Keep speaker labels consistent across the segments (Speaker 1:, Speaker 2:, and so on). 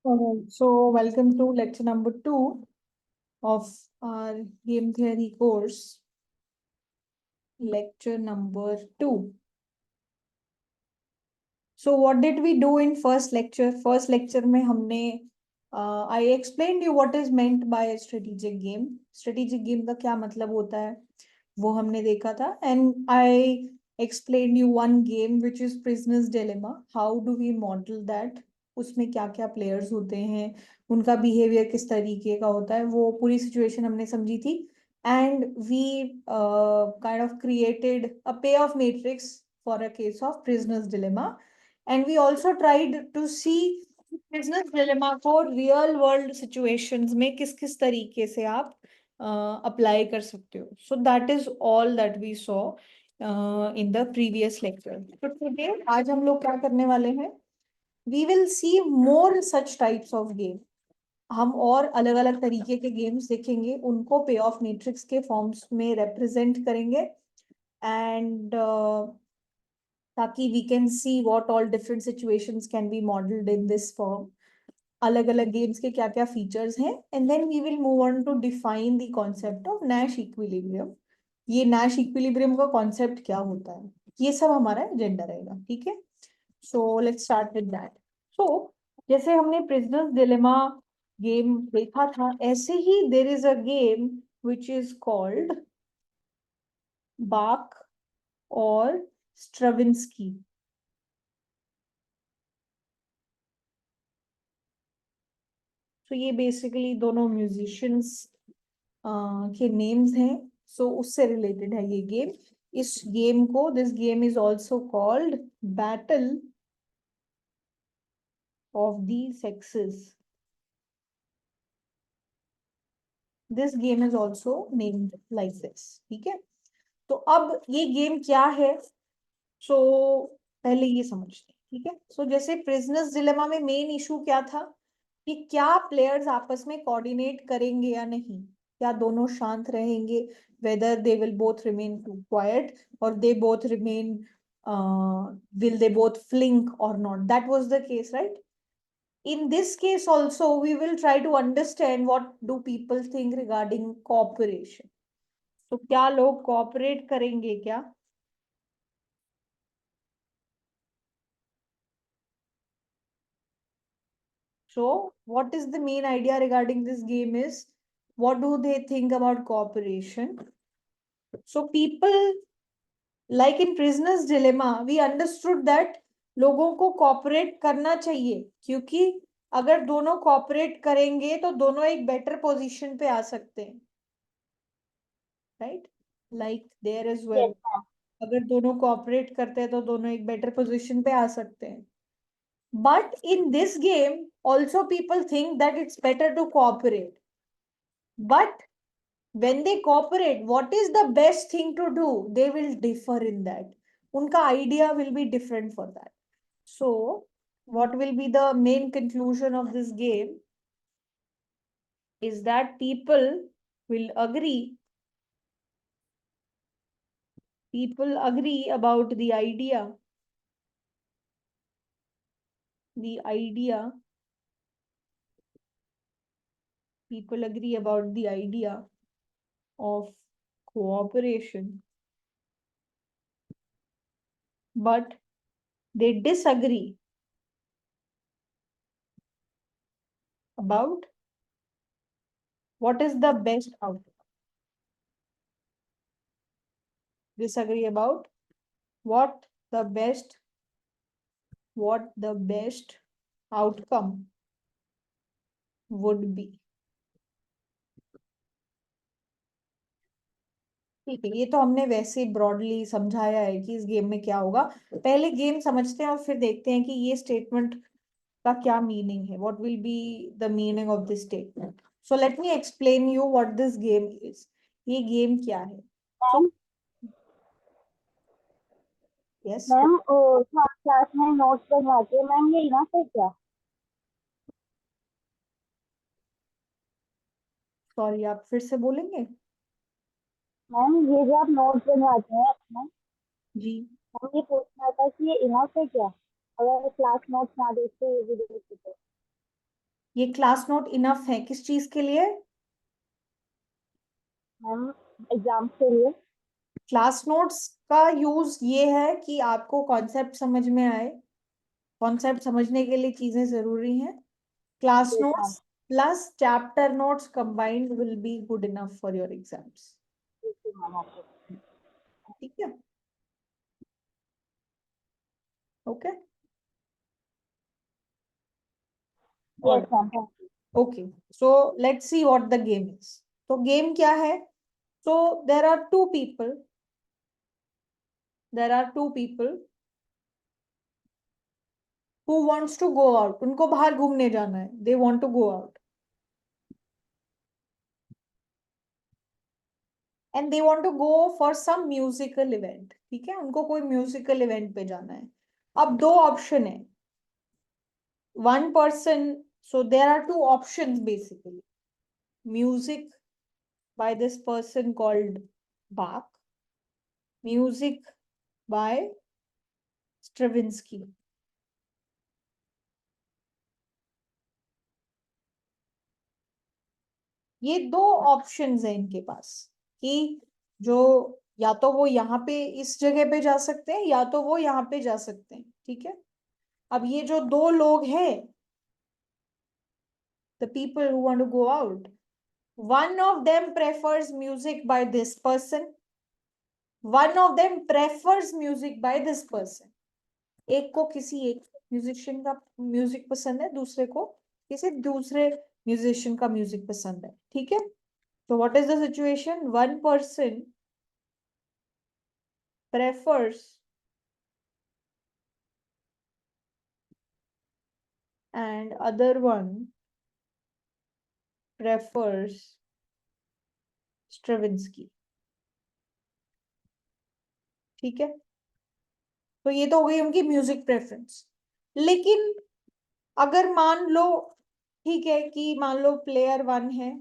Speaker 1: So, welcome to lecture number 2 of our game theory course. Lecture number 2. So, what did we do in first lecture? First lecture में हमने I explained you what is meant by a strategic game. Strategic game का क्या मतलब होता है वो हमने देखा था. And I explained you one game which is Prisoner's Dilemma. How do we model that? उसमें क्या क्या प्लेयर्स होते हैं, उनका बिहेवियर किस तरीके का होता है, वो पूरी सिचुएशन हमने समझी थी. And we kind of created a पे of matrix for a case of prisoners dilemma. And we also tried to see prisoners dilemma को रियल वर्ल्ड सिचुएशंस में किस किस तरीके से आप अप्लाई कर सकते हो. So that is all that we saw in the previous lecture. तो टुडे आज हम लोग क्या करने वाले हैं, we will see more such types of game. हम और अलग अलग तरीके के गेम्स देखेंगे, उनको पे ऑफ मैट्रिक्स के फॉर्म्स में रिप्रेजेंट करेंगे. एंड ताकि we can see what all different situations can be modelled in this form. अलग अलग गेम्स के क्या क्या फीचर्स हैं. And then we will move on to define the concept of Nash equilibrium. ये नैश इक्विलिब्रियम का concept क्या होता है, ये सब हमारा एजेंडा रहेगा. ठीक है, so let's start with that. So जैसे हमने प्रिजनर्स डिलेमा गेम देखा था, ऐसे ही there is a game which is called Bach और स्ट्रविंस्की. तो ये बेसिकली दोनों म्यूजिशियंस के नेम्स हैं. सो उससे रिलेटेड है ये गेम. इस गेम को, this game is also called battle of the sexes. This game is also named like this. ठीक है, तो अब ये गेम क्या है, सो पहले ये समझते हैं. ठीक है, सो जैसे प्रिजनर्स डिलेमा में मेन इशू क्या था कि क्या प्लेयर्स आपस में कोऑर्डिनेट करेंगे या नहीं, क्या दोनों शांत रहेंगे, whether they will both remain quiet और they both remain, will they both flink or not. That was the case, right? In this case also we will try to understand what do people think regarding cooperation. तो क्या लोग cooperate करेंगे क्या. So what is the main idea regarding this game is, what do they think about cooperation? So people, like in Prisoner's Dilemma, we understood that लोगों को cooperate करना चाहिए, क्योंकि अगर दोनों cooperate करेंगे तो दोनों एक better position पे आ सकते हैं. Right? Like there as well. अगर दोनों cooperate करते हैं तो दोनों एक better position पे आ सकते हैं. But in this game, also people think that it's better to cooperate. But when they cooperate, what is the best thing to do? They will differ in that. Unka idea will be different for that. So, what will be the main conclusion of this game is that people will agree. People agree about the idea. The idea. People agree about the idea of cooperation, but they disagree about what is the best outcome. Disagree about what the best outcome would be. ठीक है, ये तो हमने वैसे broadly समझाया है कि इस गेम में क्या होगा. पहले गेम समझते हैं और फिर देखते हैं कि ये स्टेटमेंट का क्या मीनिंग है. What will be the meaning of this statement. So let me explain you what this game is. ये गेम क्या है.
Speaker 2: मैम
Speaker 1: यस,
Speaker 2: मैम क्लास में नोट्स बनवाते हैं मैम, यही ना फिर क्या.
Speaker 1: सॉरी, आप फिर से बोलेंगे.
Speaker 2: मैम ये जो आप नोट्स बनवाते हैं अपना,
Speaker 1: जी,
Speaker 2: हम ये पूछना था कि ये इनफ है क्या, अगर क्लास नोट्स ना देखते ये भी देखते तो.
Speaker 1: ये क्लास नोट इनफ है किस चीज के लिए?
Speaker 2: मैम एग्जाम के लिए।
Speaker 1: क्लास नोट्स का यूज ये है कि आपको कॉन्सेप्ट समझ में आए, कॉन्सेप्ट समझने के लिए चीजें जरूरी हैं। Class
Speaker 2: yes ma'am.
Speaker 1: Notes plus chapter notes combined will be good enough for your exams.
Speaker 2: Ma'am okay.
Speaker 1: ठीक है, ओके।
Speaker 2: यस
Speaker 1: और
Speaker 2: ma'am thank you.
Speaker 1: Okay, so let's see what the game is. तो गेम क्या है? So there are two people, there are two people who wants to go out. उनको बाहर घूमने जाना है, they want to go out and they want to go for some musical event. ठीक है, उनको कोई म्यूजिकल इवेंट पे जाना है। अब दो ऑप्शन है, one person, so there are two options basically, music by this person called Bach, music by Stravinsky. ये दो ऑप्शंस हैं इनके पास कि जो या तो वो यहाँ पे इस जगह पे जा सकते हैं या तो वो यहाँ पे जा सकते हैं। ठीक है, अब ये जो दो लोग हैं, the people who want to go out, one of them prefers music by this person, one of them prefers music by this person. एक को किसी एक म्यूजिशियन का म्यूजिक पसंद है, दूसरे को किसी दूसरे म्यूजिशियन का म्यूजिक पसंद है। ठीक है, तो what is the situation? One person prefers and other one prefers Stravinsky. ठीक है, तो ये तो हो गई उनकी म्यूजिक प्रेफरेंस। लेकिन अगर मान लो, ठीक है कि मान लो प्लेयर वन है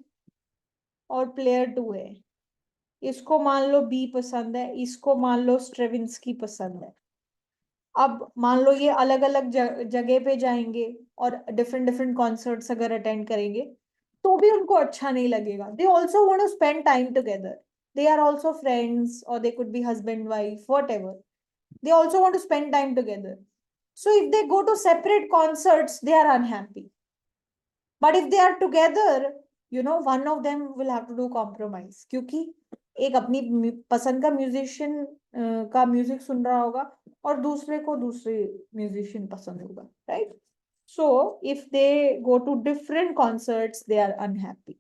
Speaker 1: और प्लेयर टू है, इसको मान लो बी पसंद है, इसको मान लो स्ट्रेविंस्की पसंद है। अब मान लो ये अलग अलग जगह पे जाएंगे और डिफरेंट डिफरेंट कॉन्सर्ट्स अगर अटेंड करेंगे तो भी उनको अच्छा नहीं लगेगा। They also want to spend time together, they are also friends और they could be husband wife whatever, they also want to spend time together. So if they go to separate concerts, they are unhappy. But if they are together, one of them will have to do compromise, क्योंकि एक अपनी पसंद का musician का music सुन रहा होगा और दूसरे को दूसरे म्यूजिशियन पसंद होगा, right? So if they go to different concerts, they are unhappy.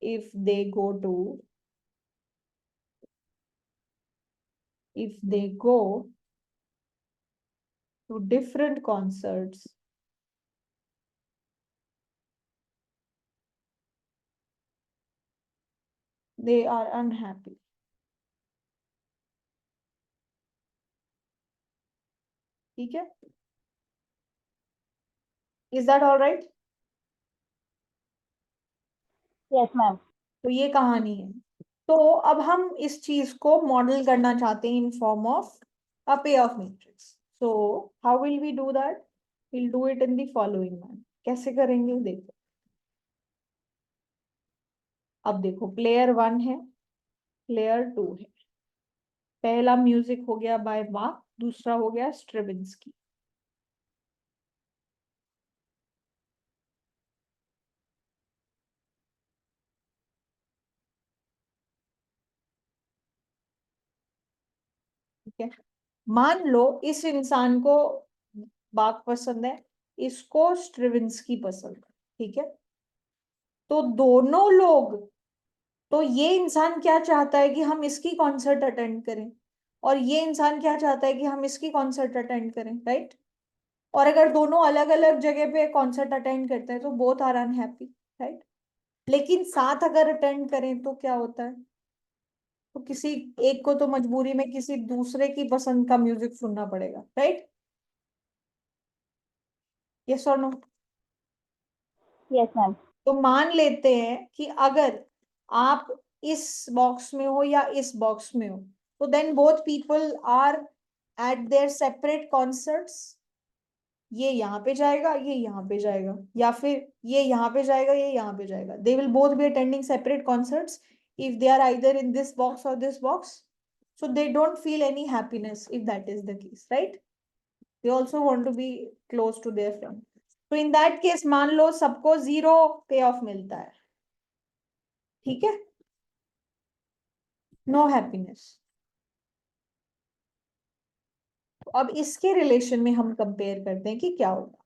Speaker 1: If they go to different concerts, they are unhappy. ठीक है, is that all right?
Speaker 2: Yes ma'am.
Speaker 1: तो ये कहानी है। तो अब हम इस चीज को मॉडल करना चाहते हैं इन फॉर्म ऑफ अ पे of matrix. So how will we do that? Will do it in the following man. कैसे करेंगे देखो। अब देखो, प्लेयर वन है, प्लेयर टू है। पहला म्यूजिक हो गया बाय बाक, दूसरा हो गया स्ट्रेविंस्की। ठीक है, मान लो इस इंसान को बाक पसंद है, इसको स्ट्रेविंस्की पसंद है। ठीक है, तो दोनों लोग, तो ये इंसान क्या चाहता है कि हम इसकी कॉन्सर्ट अटेंड करें और ये इंसान क्या चाहता है कि हम इसकी कॉन्सर्ट अटेंड करें, राइट? और अगर दोनों अलग अलग जगह पे कॉन्सर्ट अटेंड करते हैं तो बोथ आर अनहैप्पी, राइट? लेकिन साथ अगर अटेंड करें तो क्या होता है? तो किसी एक को तो मजबूरी में किसी दूसरे की पसंद का म्यूजिक सुनना पड़ेगा, राइट? यस और नो?
Speaker 2: Yes ma'am.
Speaker 1: तो मान लेते हैं कि अगर आप इस बॉक्स में हो या इस बॉक्स में हो, तो then both people are at their separate concerts ये यहाँ पे जाएगा, ये यहाँ पे जाएगा, या फिर ये यहाँ पे जाएगा, ये यहाँ पे जाएगा. They will both be attending separate concerts if they are either in this box or this box. So they don't feel any happiness if that is the case, right? They also want to be close to their friend. So in that case, मान लो सबको 0 पे of मिलता है, ठीक है, no happiness. तो अब इसके रिलेशन में हम कंपेयर करते हैं कि क्या होगा.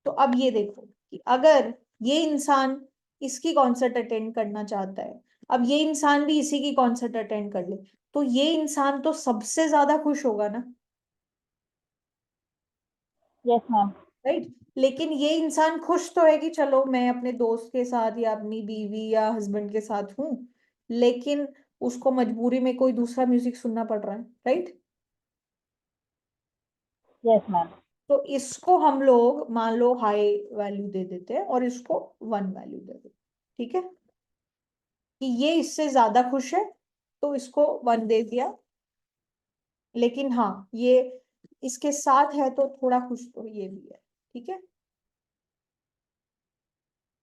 Speaker 1: तो अब ये देखो कि अगर ये इंसान इसकी कॉन्सर्ट अटेंड करना चाहता है, अब ये इंसान भी इसी की कॉन्सर्ट अटेंड कर ले, तो ये इंसान तो सबसे ज्यादा खुश होगा ना,
Speaker 2: यस मैम.
Speaker 1: राइट. लेकिन ये इंसान खुश तो है कि चलो मैं अपने दोस्त के साथ या अपनी बीवी या हस्बैंड के साथ हूं, लेकिन उसको मजबूरी में कोई दूसरा म्यूजिक सुनना पड़ रहा है, राइट.
Speaker 2: Yes ma'am.
Speaker 1: तो इसको हम लोग मान लो हाई वैल्यू दे देते हैं और इसको 1 वैल्यू दे देते हैं, ठीक है, कि ये इससे ज्यादा खुश है तो इसको 1 दे दिया, लेकिन हाँ ये इसके साथ है तो थोड़ा खुश तो ये भी है, ठीक है.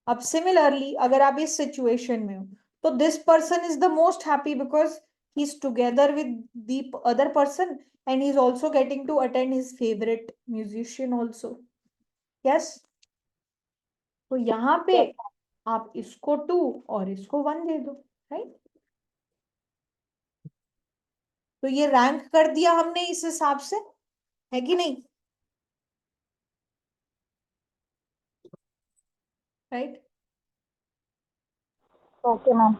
Speaker 1: अब सिमिलरली अगर आप इस सिचुएशन में हो, तो this person is the most happy because he is together with the other person and he is also getting to attend his favourite musician also. Yes. तो यहाँ पे आप इसको 2 और इसको 1 दे दो, राइट. तो ये रैंक कर दिया हमने इस हिसाब से, है कि नहीं, राइट.
Speaker 2: Okay ma'am.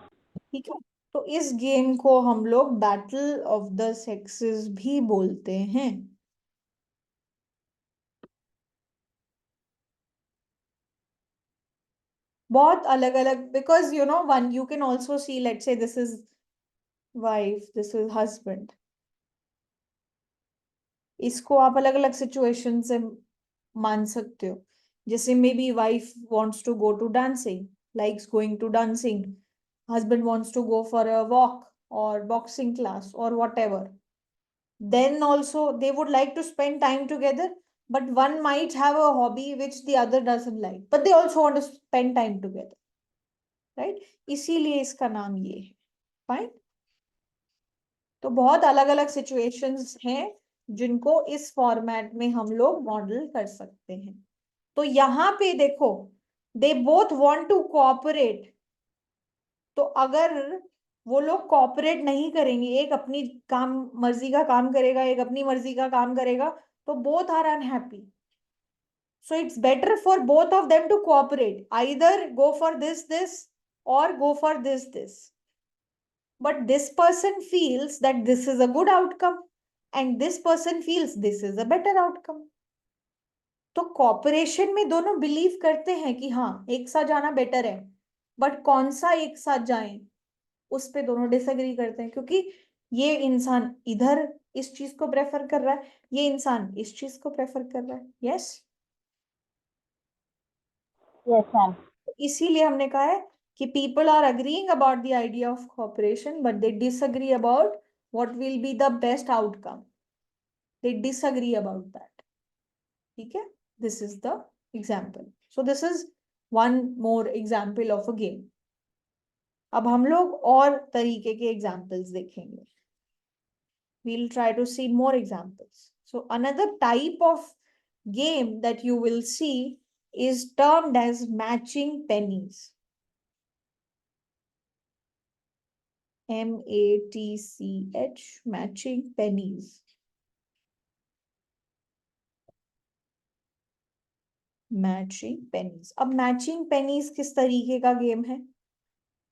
Speaker 1: ठीक है. तो इस गेम को हम लोग बैटल ऑफ द सेक्सेस भी बोलते हैं. बहुत अलग अलग, because you know one you can also see, let's say this is wife, this is husband. इसको आप अलग अलग सिचुएशन से मान सकते हो. जैसे may be wife wants to go to dancing, likes going to dancing, husband wants to go for a walk or boxing class or whatever. Then also they would like to spend time together, but one might have a hobby which the other doesn't like, but they also want to spend time together, right. इसीलिए इसका नाम ये है. Fine. तो बहुत अलग अलग situations हैं जिनको इस फॉर्मेट में हम लोग मॉडल कर सकते हैं. तो यहाँ पे देखो, they both want to cooperate. तो अगर वो लोग कोऑपरेट नहीं करेंगे, एक अपनी काम मर्जी का काम करेगा, एक अपनी मर्जी का काम करेगा, तो both are unhappy. So it's better for both of them to cooperate. Either go for this, or go for this. But this person feels that this is a good outcome, and this person feels this is a better outcome. तो corporation में दोनों believe करते हैं कि हाँ एक साथ जाना बेटर है, बट कौन सा एक साथ जाएं उस पे दोनों डिसएग्री करते हैं, क्योंकि ये इंसान इधर इस चीज को प्रेफर कर रहा है, ये इंसान इस चीज को प्रेफर कर रहा है. यस.
Speaker 2: Yes ma'am.
Speaker 1: इसीलिए हमने कहा है कि people are agreeing about the idea of cooperation, but they disagree about what will be the best outcome. They disagree about that. ठीक है. This is the example. So this is one more example of a game. अब हम लोग और तरीके के examples देखेंगे. we'll try to see more examples. So another type of game that you will see is termed as matching pennies. MATCH, matching pennies. Matching pennies. अब matching pennies किस तरीके का गेम है?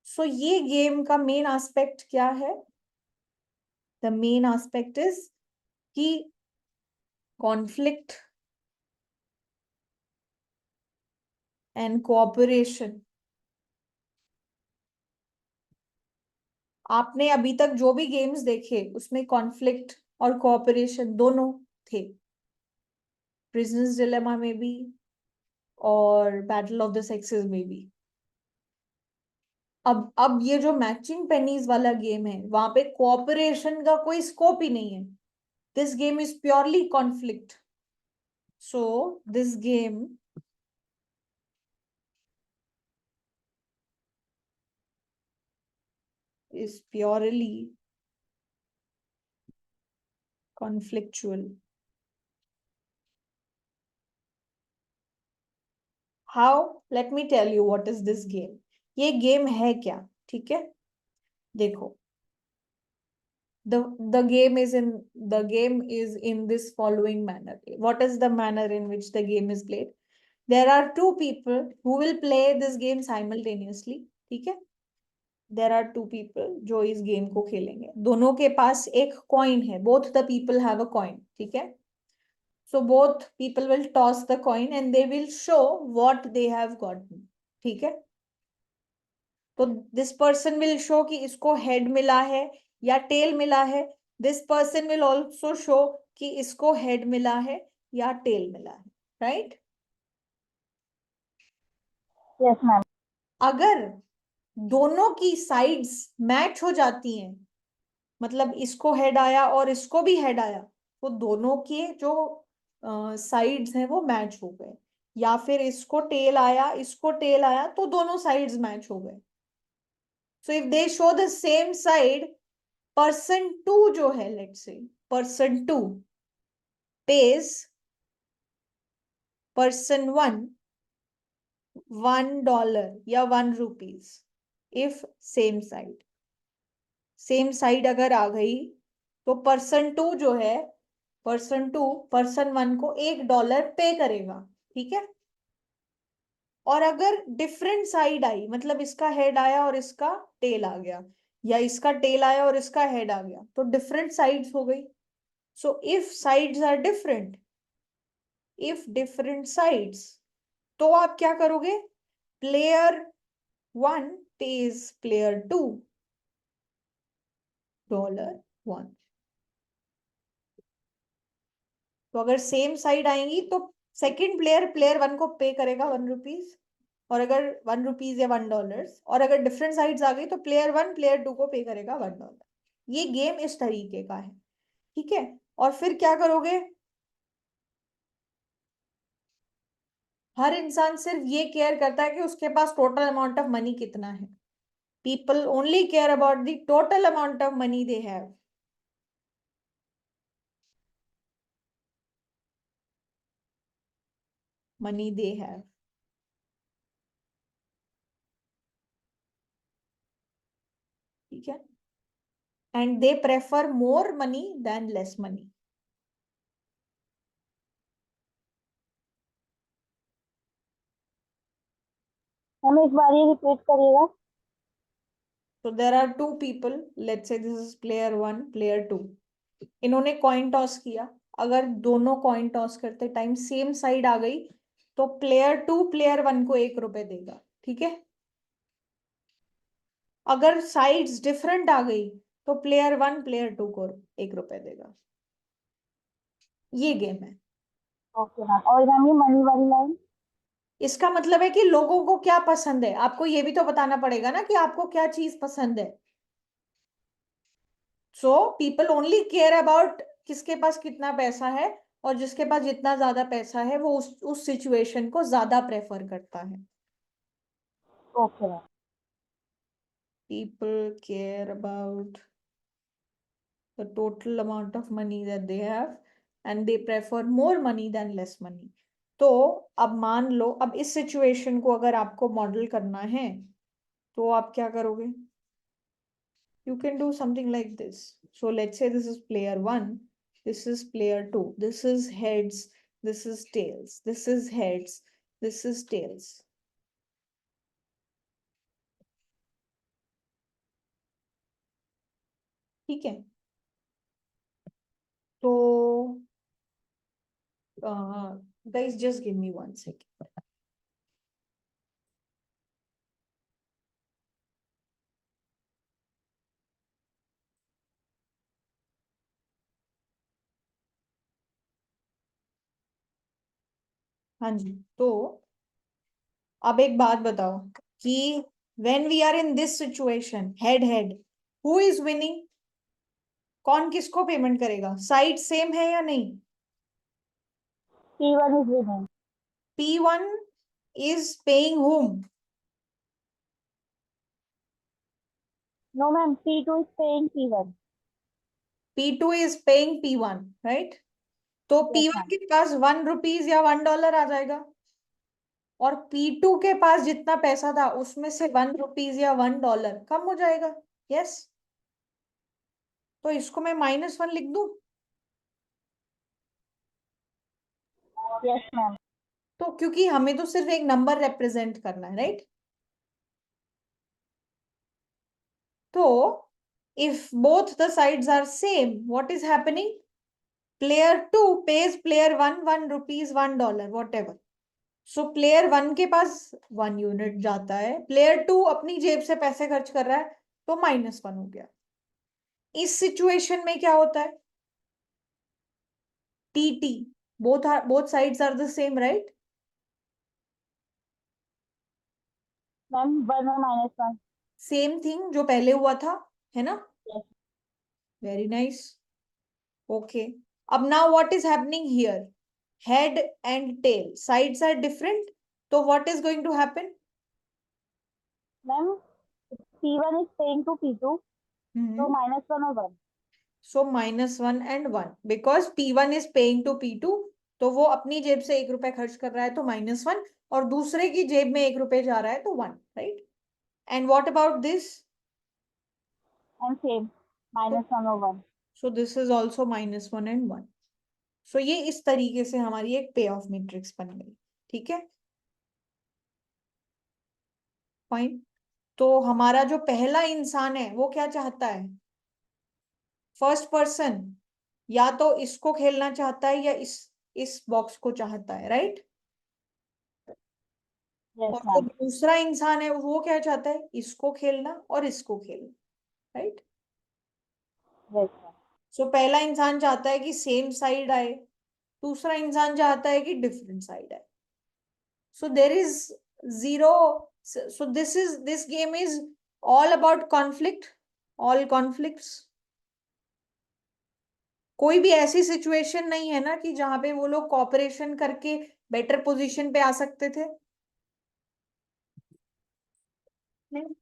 Speaker 1: सो ये गेम का मेन एस्पेक्ट क्या है? The main aspect is कि कॉन्फ्लिक्ट एंड कोऑपरेशन. आपने अभी तक जो भी गेम्स देखे उसमें कॉन्फ्लिक्ट और कोऑपरेशन दोनों थे. प्रिजनर्स डिलेमा में भी और बैटल ऑफ द सेक्सेस में भी. अब ये जो मैचिंग पेनीज वाला गेम है, वहां पे कोऑपरेशन का कोई स्कोप ही नहीं है. This game is purely conflict. So this game is purely conflictual. How? Let me tell you what is this game. ये गेम है क्या? ठीक है, देखो, the game is in this following manner. What is the manner in which the game is played? There are two people who will play this game simultaneously. ठीक है, there are two people जो इस game को खेलेंगे. दोनों के पास एक coin है. Both the people have a coin. ठीक है, so both people will toss the coin and they will show what they have gotten. ठीक है, तो दिस पर्सन विल शो कि इसको हेड मिला है या टेल मिला है. This person will also show कि इसको हेड मिला है या टेल मिला है. राइट?
Speaker 2: Yes ma'am.
Speaker 1: अगर दोनों की साइड्स मैच हो जाती हैं, मतलब इसको हेड आया और इसको भी हेड आया, तो दोनों के जो साइड्स हैं वो मैच हो गए. या फिर इसको टेल आया, इसको टेल आया, तो दोनों साइड्स मैच हो गए. So if they show the same side, person two जो है, let's say person two pays person one $1 या ₹1 इफ सेम साइड अगर आ गई, तो पर्सन टू जो है, पर्सन टू पर्सन वन को $1 पे करेगा. ठीक है, और अगर डिफरेंट साइड आई, मतलब इसका हेड आया और इसका टेल आ गया, या इसका टेल आया और इसका हेड आ गया, तो डिफरेंट साइड्स हो गई. So if sides are different, if different sides, तो आप क्या करोगे? Player one pays player two $1. तो अगर सेम साइड आएंगी तो सेकंड प्लेयर प्लेयर वन को पे करेगा ₹1, और अगर ₹1 या $1, और अगर डिफरेंट साइड्स आ गई तो प्लेयर वन प्लेयर टू को पे करेगा $1. ये गेम इस तरीके का है. ठीक है, और फिर क्या करोगे? हर इंसान सिर्फ ये केयर करता है कि उसके पास टोटल अमाउंट ऑफ मनी कितना है. People only care about the total amount of money they have. Money they have. ठीक है, and they prefer more money than less money.
Speaker 2: Ma'am एक बार ये रिपीट करिएगा.
Speaker 1: So there are two people. Let's say this is player one, player two. इन्होंने coin toss किया. अगर दोनों coin toss करते टाइम सेम साइड आ गई, तो प्लेयर टू प्लेयर वन को ₹1 देगा. ठीक है, अगर साइड्स डिफरेंट आ गई, तो प्लेयर वन प्लेयर टू को ₹1 देगा. ये गेम है.
Speaker 2: Okay ma'am. और मैम ये मनी वाली लाइन.
Speaker 1: इसका मतलब है कि लोगों को क्या पसंद है. आपको ये भी तो बताना पड़ेगा ना कि आपको क्या चीज पसंद है. So people only care about किसके पास कितना पैसा है, और जिसके पास जितना ज्यादा पैसा है वो उस सिचुएशन को ज्यादा प्रेफर करता है.
Speaker 2: Okay ma'am.
Speaker 1: People care about the total amount of money that they have and they prefer more money than less money. तो अब मान लो, अब इस सिचुएशन को अगर आपको मॉडल करना है, तो आप क्या करोगे? You can do something like this. So let's say this is player one, this is player two, this is heads, this is tails, this is heads, this is tails. ठीक है, तो guys just give me 1 second. हाँ जी, तो अब एक बात बताओ कि when we are in this situation head head, who is winning? कौन किसको पेमेंट करेगा? साइड सेम है या नहीं?
Speaker 2: P1 is winning.
Speaker 1: P1 is paying whom?
Speaker 2: No, ma'am. P2 is paying P1.
Speaker 1: P2 is paying P1, right? तो
Speaker 2: Yes,
Speaker 1: P1
Speaker 2: ma'am.
Speaker 1: के पास ₹1 या $1 आ जाएगा, और P2 के पास जितना पैसा था उसमें से ₹1 या $1 कम हो जाएगा. यस. तो इसको मैं -1 लिख दूं.
Speaker 2: Yes, ma'am.
Speaker 1: तो क्योंकि हमें तो सिर्फ एक नंबर रिप्रेजेंट करना है, राइट? तो if both the sides are same, what is happening? Player 2 pays player 1 ₹1, $1, whatever. So player 1 के पास 1 यूनिट जाता है, player 2 अपनी जेब से पैसे खर्च कर रहा है, तो -1 हो गया. इस सिचुएशन में क्या होता है? TT, both sides are the same, right?
Speaker 2: Ma'am, 1 or -1.
Speaker 1: Same thing जो पहले हुआ था, है ना?
Speaker 2: Yes.
Speaker 1: Very nice. ओके. अब now what is happening here? Head and tail sides are different, तो what is going to happen?
Speaker 2: Ma'am, P1 is paying to P2. So -1 or 1.
Speaker 1: So -1 and 1, because P1 is paying to P2, तो वो अपनी जेब से ₹1 खर्च कर रहा है, तो -1, और दूसरे की जेब में ₹1 जा रहा है, तो 1, right? And what about this?
Speaker 2: And same. -1 or 1.
Speaker 1: So this is also -1 and 1. सो ये इस तरीके से हमारी एक पे ऑफ मैट्रिक्स बन गई. ठीक है, फाइन. तो हमारा जो पहला इंसान है वो क्या चाहता है? फर्स्ट पर्सन या तो इसको खेलना चाहता है या इस बॉक्स को चाहता है, राइट?
Speaker 2: Yes,
Speaker 1: और जो
Speaker 2: ma'am.
Speaker 1: दूसरा इंसान है वो क्या चाहता है? इसको खेलना और इसको खेलना, राइट?
Speaker 2: Yes, ma'am.
Speaker 1: सो पहला इंसान चाहता है कि सेम साइड आए, दूसरा इंसान चाहता है कि डिफरेंट साइड आए. So there is zero. So this game is all about conflict, all conflicts. कोई भी ऐसी सिचुएशन नहीं है ना कि जहां पे वो लोग कॉपरेशन करके बेटर पोजीशन पे आ सकते थे. नहीं,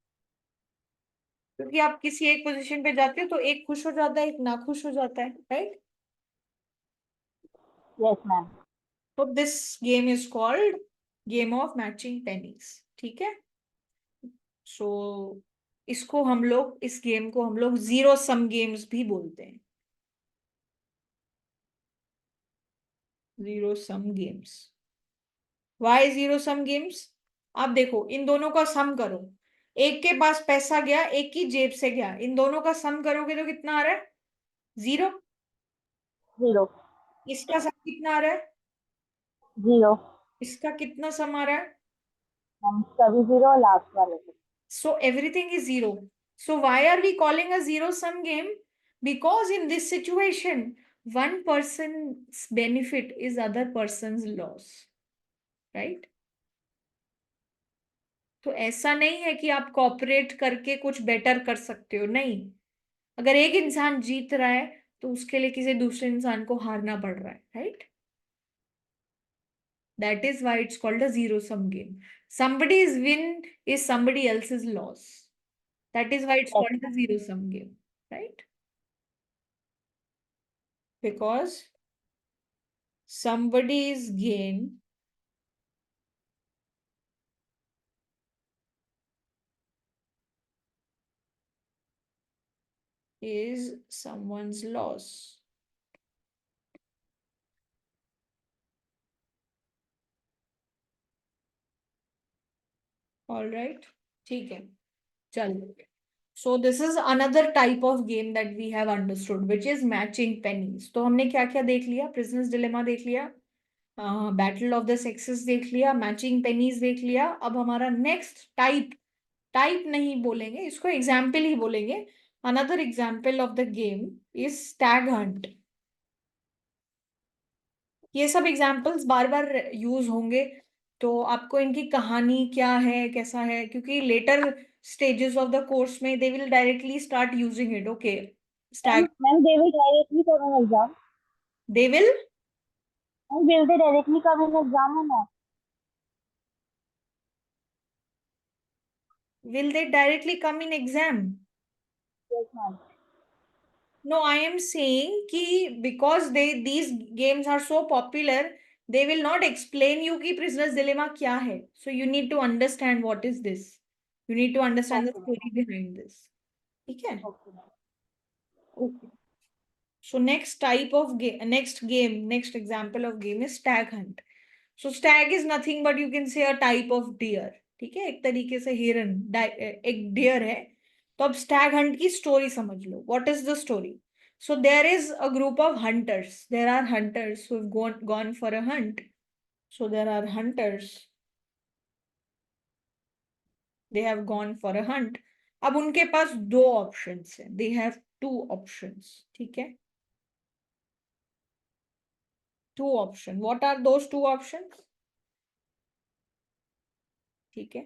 Speaker 1: क्योंकि आप किसी एक पोजीशन पे जाते हो तो एक खुश हो जाता है, एक ना खुश हो जाता है, राइट?
Speaker 2: Yes, ma'am.
Speaker 1: तो this game is called game of matching pennies. ठीक है. सो इस गेम को हम लोग जीरो सम गेम्स भी बोलते हैं. Zero sum games. Why zero sum games? आप देखो, इन दोनों का सम करो. एक के पास पैसा गया, एक की जेब से गया, इन दोनों का सम करोगे तो कितना आ रहा है? 0.
Speaker 2: 0.
Speaker 1: इसका सम कितना आ रहा है?
Speaker 2: 0.
Speaker 1: इसका कितना सम आ रहा है?
Speaker 2: हम सभी 0 और लास्ट वाले को.
Speaker 1: So everything is 0. So why are we calling a zero sum game? Because in this situation, one person's benefit is other person's loss, right? तो ऐसा नहीं है कि आप कॉपरेट करके कुछ बेटर कर सकते हो, नहीं. अगर एक इंसान जीत रहा है तो उसके लिए किसी दूसरे इंसान को हारना पड़ रहा है, right? That is why it's called a zero sum game. Somebody's win is somebody else's loss. That is why it's
Speaker 2: Yes,
Speaker 1: called a zero sum game, right? Because somebody's gain is someone's loss. All right. ठीक है. चलो. So this is another type of game that we have understood, which is matching pennies. तो हमने क्या क्या देख लिया? Prisoner's dilemma देख लिया, बैटल ऑफ द सेक्सेस देख लिया, मैचिंग पेनीज देख लिया. अब हमारा नेक्स्ट टाइप नहीं बोलेंगे इसको, एग्जाम्पल ही बोलेंगे. Another example of the game is tag Hunt. ये सब एग्जाम्पल्स बार बार यूज होंगे, तो आपको इनकी कहानी क्या है, कैसा है, क्योंकि later stages of the course में they will directly start using it. Okay.
Speaker 2: ma'am.
Speaker 1: Stag
Speaker 2: Ma'am, they will directly come an exam.
Speaker 1: They will
Speaker 2: And will they directly come in exam or not?
Speaker 1: Will they directly come in exam?
Speaker 2: Yes, ma'am.
Speaker 1: No, I am saying कि because these games are so popular, they will not explain you कि prisoner's dilemma क्या है. So you need to understand what is this. You need to understand the
Speaker 2: Okay,
Speaker 1: story behind this. ठीक है?
Speaker 2: okay, ma'am.
Speaker 1: Okay. So next type of next example of game is stag hunt. So stag is nothing but you can say a type of deer. ठीक है, एक तरीके से हिरन एक dear है. तो अब स्टैग हंट की स्टोरी समझ लो. What is the story? So there is a group of hunters. There are hunters who have gone for a hunt. So there are hunters. They have gone for a hunt. अब उनके पास दो options हैं. They have two options. ठीक है, two option. What are those two options? ठीक है,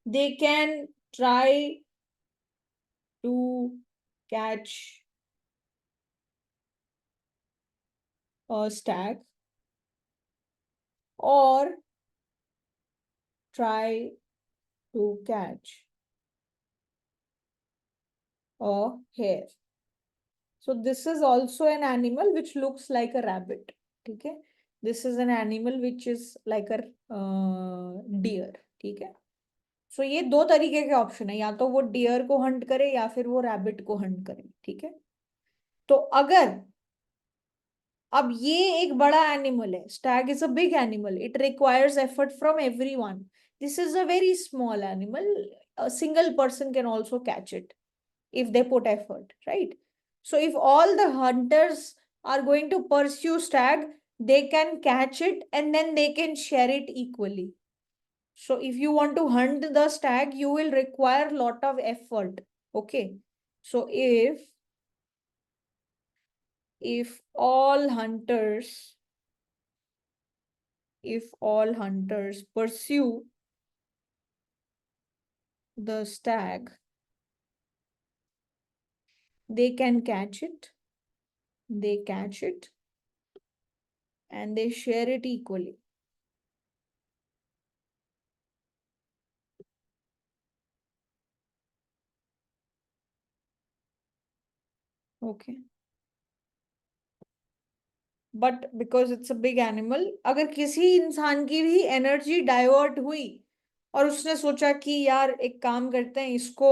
Speaker 1: they can try to catch a stag or try to catch a hare. So this is also an animal which looks like a rabbit. ठीक है, this is an animal which is like a deer. ठीक है, सो ये दो तरीके के option है. या तो वो डियर को हंट करे या फिर वो रैबिट को हंट करे. ठीक है, तो अगर अब ये एक बड़ा एनिमल है. Stag is a big animal. It requires effort from everyone. This is a very small animal. A single person can also catch it if they put effort, right? So if all the hunters are going to pursue stag, they can catch it and then they can share it equally. So if you want to hunt the stag, you will require lot of effort. Okay, so if all hunters pursue the stag, they can catch it. They catch it and they share it equally. Okay. But because it's a big animal, अगर किसी इंसान की भी energy divert हुई और उसने सोचा कि यार एक काम करते हैं, इसको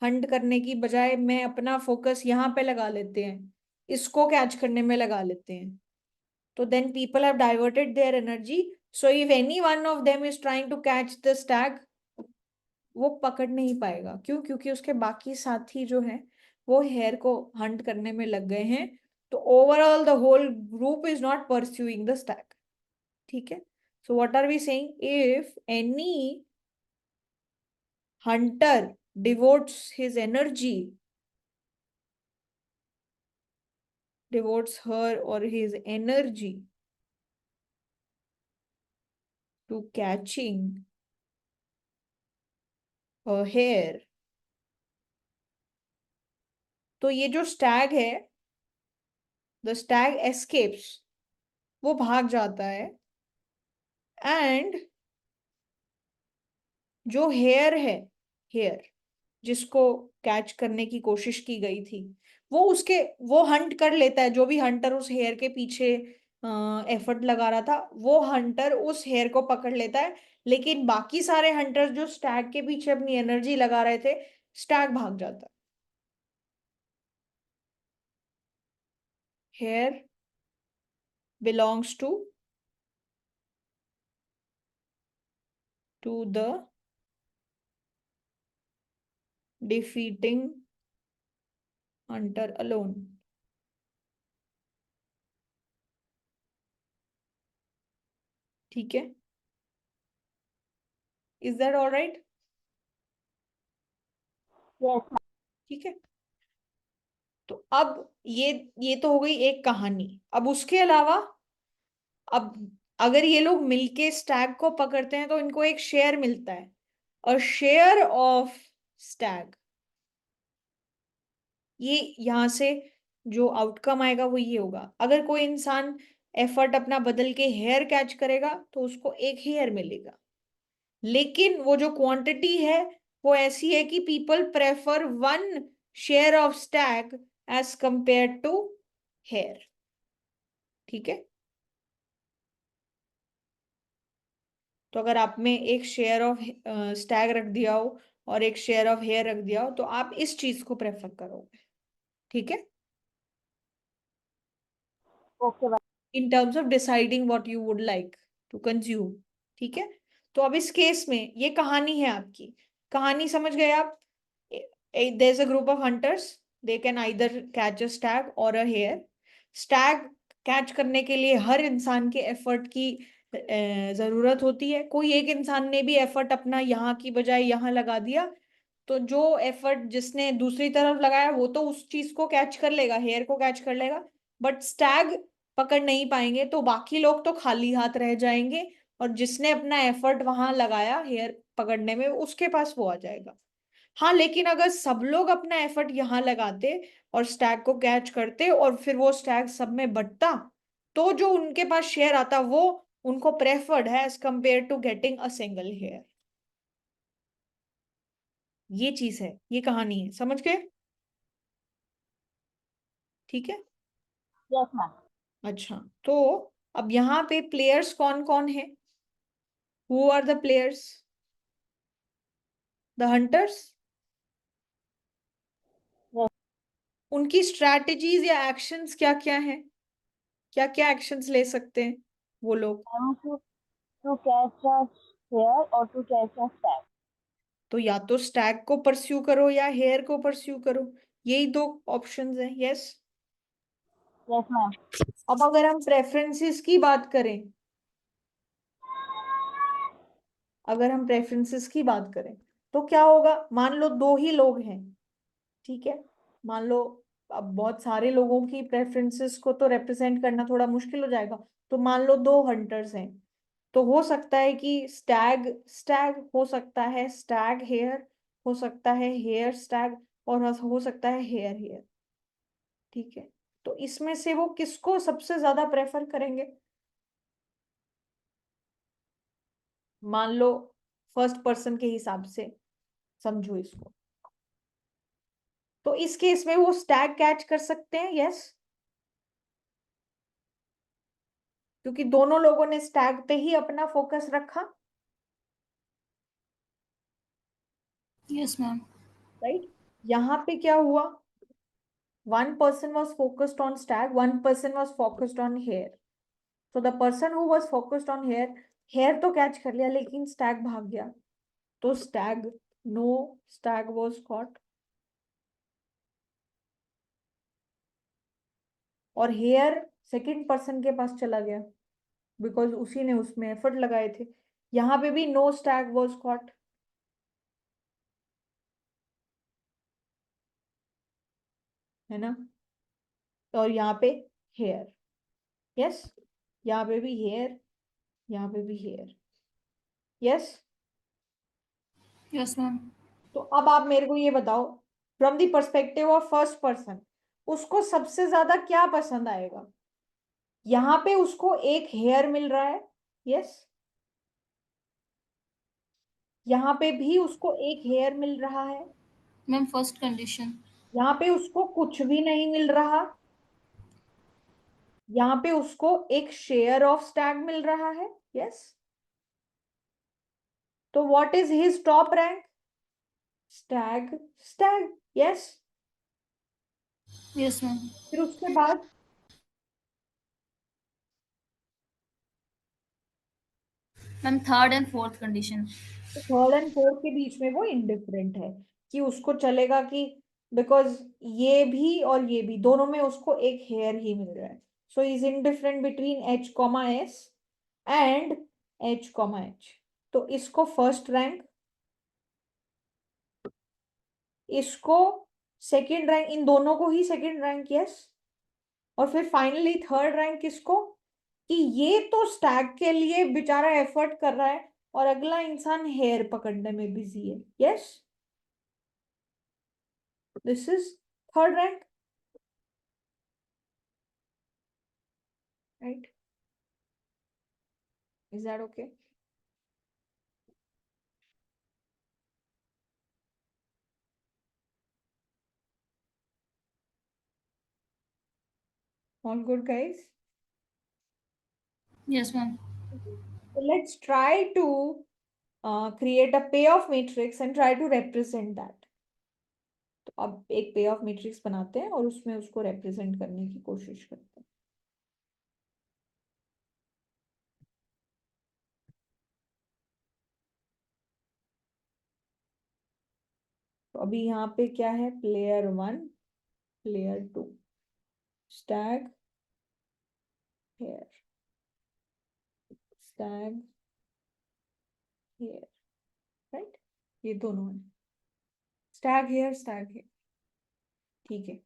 Speaker 1: हंट करने की बजाय मैं अपना फोकस यहाँ पे लगा लेते हैं, इसको कैच करने में लगा लेते हैं, तो then people have diverted their energy. So if any one of them is trying to catch the stag, वो पकड़ नहीं पाएगा. क्यों? क्योंकि उसके बाकी साथी जो हैं वो हेयर को हंट करने में लग गए हैं. तो overall the whole group is not pursuing the stag. ठीक है, so what are we saying? If any hunter devotes his energy, devotes her or his energy to catching a hare, तो ये जो स्टैग है, द स्टैग एस्केप्स, वो भाग जाता है. एंड जो हेयर है, हेयर जिसको कैच करने की कोशिश की गई थी, वो हंट कर लेता है. जो भी हंटर उस हेयर के पीछे एफर्ट लगा रहा था, वो हंटर उस हेयर को पकड़ लेता है. लेकिन बाकी सारे हंटर जो स्टैग के पीछे अपनी एनर्जी लगा रहे थे, स्टैग भाग जाता है. Hare belongs to the defeating hunter alone. ठीक है, is that all right?
Speaker 2: Yes, ma'am.
Speaker 1: ठीक है, तो अब ये तो हो गई एक कहानी. अब उसके अलावा, अब अगर ये लोग मिलके स्टैग को पकड़ते हैं तो इनको एक शेयर मिलता है. और शेयर ऑफ स्टैग, ये यहां से जो आउटकम आएगा वो ये होगा. अगर कोई इंसान एफर्ट अपना बदल के हेयर कैच करेगा तो उसको एक हेयर मिलेगा। लेकिन वो जो क्वांटिटी है वो ऐसी है कि people prefer 1 share of stag as compare to hare. ठीक है, तो अगर आप में एक शेयर ऑफ स्टैग रख दिया हो और एक शेयर ऑफ हेयर रख दिया हो तो आप इस चीज को प्रेफर करोगे। ठीक है,
Speaker 2: okay ma'am.
Speaker 1: In terms of deciding what you would like to consume. ठीक है, तो अब इस केस में ये कहानी है आपकी। कहानी समझ गए आप? There is a group of hunters, they can either catch a stag और अ हेयर। स्टैग कैच करने के लिए हर इंसान के एफर्ट की जरूरत होती है। कोई एक इंसान ने भी एफर्ट अपना यहाँ की बजाय यहाँ लगा दिया तो जो एफर्ट जिसने दूसरी तरफ लगाया वो तो उस चीज को कैच कर लेगा, हेयर को कैच कर लेगा, बट स्टैग पकड़ नहीं पाएंगे। तो बाकी लोग तो खाली हाथ रह जाएंगे और जिसने अपना एफर्ट वहां लगाया हेयर पकड़ने में उसके पास वो आ जाएगा। हाँ, लेकिन अगर सब लोग अपना एफर्ट यहाँ लगाते और स्टैग को कैच करते और फिर वो स्टैग सब में बंटता तो जो उनके पास शेयर आता वो उनको प्रेफर्ड है as compare to getting a single hare. ये चीज है, ये कहानी है, समझ गए? ठीक है,
Speaker 2: यस मैम।
Speaker 1: अच्छा। तो अब यहाँ पे प्लेयर्स कौन कौन है? Who are the players? The hunters.
Speaker 2: Yes
Speaker 1: उनकी स्ट्रैटेजीज या एक्शंस क्या क्या है? क्या क्या एक्शंस ले सकते हैं वो लोग?
Speaker 2: Ma'am, to catch a hare और टू कैच अ स्टैग।
Speaker 1: तो या तो स्टैग को परस्यू करो या हेयर को परस्यू करो, यही दो ऑप्शंस हैं। यस।
Speaker 2: Yes ma'am.
Speaker 1: अब अगर हम प्रेफरेंसेस की बात करें, अगर हम प्रेफरेंसेस की बात करें तो क्या होगा? मान लो दो ही लोग हैं, ठीक है, मान लो। अब बहुत सारे लोगों की प्रेफरेंसेस को तो रिप्रेजेंट करना थोड़ा मुश्किल हो जाएगा। तो मान लो दो हंटर्स हैं, तो हो सकता है कि स्टैग स्टैग हो सकता है, स्टैग हेयर हो सकता है, हेयर स्टैग, और हो सकता है हेयर हेयर। ठीक है, तो इसमें से वो किसको सबसे ज्यादा प्रेफर करेंगे? मान लो फर्स्ट पर्सन के हिसाब से समझो इसको, तो इस केस में वो स्टैग कैच कर सकते हैं। यस, क्योंकि दोनों लोगों ने स्टैग पे ही अपना फोकस रखा।
Speaker 3: Yes ma'am.
Speaker 1: राइट, यहाँ पे क्या हुआ? 1 person was focused on stag, 1 person was focused on hair. So the person who was focused on hair, hair तो कैच कर लिया लेकिन स्टैग भाग गया, तो stag, no stag was caught। और हेयर सेकंड पर्सन के पास चला गया बिकॉज उसी ने उसमें एफर्ट लगाए थे। यहाँ पे भी नो स्टैग was caught, है ना? और यहाँ पे हेयर, यस, यहाँ पे भी हेयर, यहाँ पे भी हेयर। Yes,
Speaker 3: yes ma'am.
Speaker 1: तो अब आप मेरे को ये बताओ, from the perspective of first person उसको सबसे ज्यादा क्या पसंद आएगा? यहाँ पे उसको एक हेयर मिल रहा है, यस, यहाँ पे भी उसको एक हेयर मिल रहा है,
Speaker 3: मैम फर्स्ट कंडीशन।
Speaker 1: यहाँ पे उसको कुछ भी नहीं मिल रहा, यहाँ पे उसको एक शेयर ऑफ स्टैग मिल रहा है। यस, तो what is his top rank? Stag Stag. Yes,
Speaker 3: yes ma'am.
Speaker 1: फिर उसके बाद
Speaker 3: ma'am third and fourth condition.
Speaker 1: Third and fourth के बीच में वो इंडिफरेंट है कि उसको चलेगा कि बिकॉज ये भी और ये भी दोनों में उसको एक हेयर ही मिल रहा है। So is indifferent between H comma S and H comma H. तो इसको फर्स्ट रैंक, इसको सेकंड रैंक, इन दोनों को ही सेकंड रैंक। यस, और फिर फाइनली थर्ड रैंक किसको? कि ये तो स्टैग के लिए बेचारा एफर्ट कर रहा है और अगला इंसान हेयर पकड़ने में बिजी है। Yes, this is third rank, right. Is that okay? All good, guys?
Speaker 3: Yes, ma'am.
Speaker 1: So let's try to create a payoff matrix and try to represent that. तो अब एक payoff matrix बनाते हैं और उसमें उसको represent करने की कोशिश करते हैं. तो अभी यहाँ पे क्या है? player 1, player 2, stag here, stag here, right? ये दोनों है. stag here, stag here. ठीक है.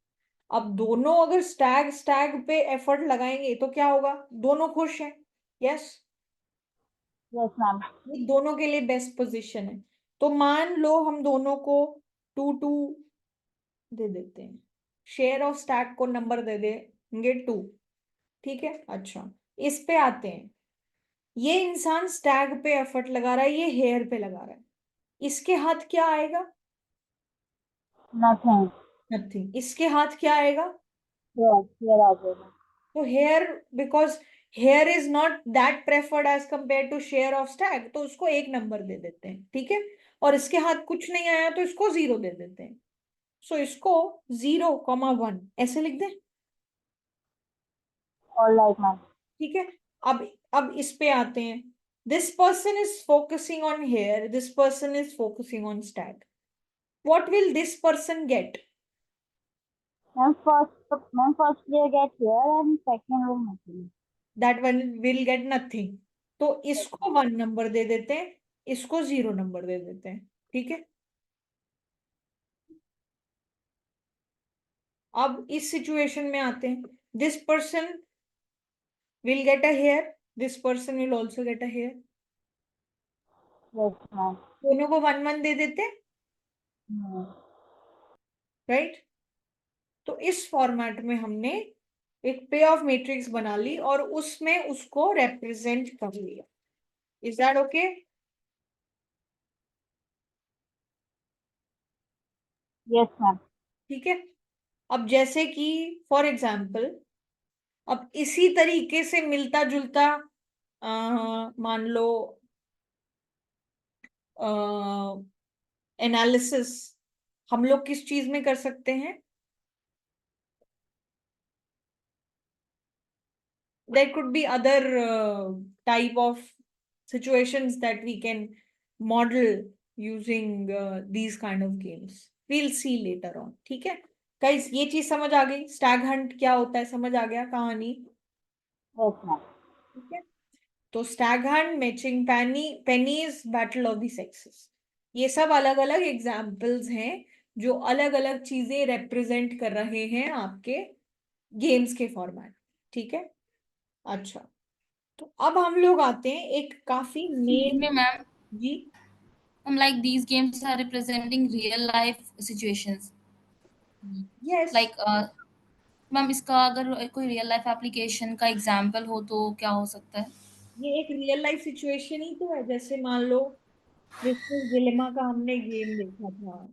Speaker 1: अब दोनों अगर स्टैग स्टैग पे एफर्ट लगाएंगे तो क्या होगा? दोनों खुश हैं. यस.
Speaker 2: Yes ma'am.
Speaker 1: ये दोनों के लिए बेस्ट पोजीशन है. तो मान लो हम दोनों को 2 2 दे देते हैं. शेयर ऑफ स्टैग को नंबर दे देंगे 2. ठीक है. अच्छा, इस पे आते हैं. ये इंसान स्टैग पे एफर्ट लगा रहा है, ये हेयर पे लगा रहा है. इसके हाथ क्या आएगा?
Speaker 2: नथिंग.
Speaker 1: नथिंग. इसके हाथ क्या आएगा?
Speaker 2: हियर आ जाएगा.
Speaker 1: तो hare, because hare is not that preferred as compare to share of stag, तो उसको 1 नंबर दे देते हैं. ठीक है. और इसके हाथ कुछ नहीं आया तो इसको 0 दे देते हैं. सो इसको 0,1 ऐसे लिख दें.
Speaker 2: Alright ma'am.
Speaker 1: ठीक है. अब इस पे आते हैं. This person is focusing on hare, this person is focusing on stag. What will this person get?
Speaker 2: Ma'am first player get hare and second will nothing.
Speaker 1: That one will get nothing. तो इसको 1 number दे देते हैं, इसको 0 number दे देते हैं. ठीक है. अब इस सिचुएशन में आते हैं. This person will get a hare, this person will also get a hare.
Speaker 2: Yes ma'am.
Speaker 1: दोनों को 1 1 दे देते हैं. राइट. तो इस फॉर्मेट में हमने एक पे ऑफ मैट्रिक्स बना ली और उसमें उसको रिप्रेजेंट कर लिया. Is that okay?
Speaker 2: Yes ma'am.
Speaker 1: ठीक है. अब जैसे कि फॉर एग्जाम्पल, अब इसी तरीके से मिलता जुलता मान लो एनालिसिस हम लोग किस चीज में कर सकते हैं? there could be other type of situations that we can model using these kind of games. We'll see later on. ठीक है. guys, ये चीज समझ आ गई? स्टैग हंट क्या होता है समझ आ गया कहानी?
Speaker 2: Yes ma'am.
Speaker 1: ठीक है. तो Stag Hunt, matching pennies, battle of the sexes, ये सब अलग अलग एग्जाम्पल्स हैं जो अलग अलग चीजें रिप्रेजेंट कर रहे हैं आपके गेम्स के फॉर्मेट. ठीक है. अच्छा, तो अब हम लोग आते हैं एक काफी मेन.
Speaker 3: मैम,
Speaker 1: जी.
Speaker 3: like these games are representing real life situations.
Speaker 1: Yes.
Speaker 3: Like ma'am, इसका अगर कोई रियल लाइफ एप्लीकेशन का एग्जांपल हो तो क्या हो सकता है?
Speaker 1: ये एक रियल लाइफ सिचुएशन ही तो है. जैसे मान लो प्रिंसेस डिलेमा का हमने गेम देखा था.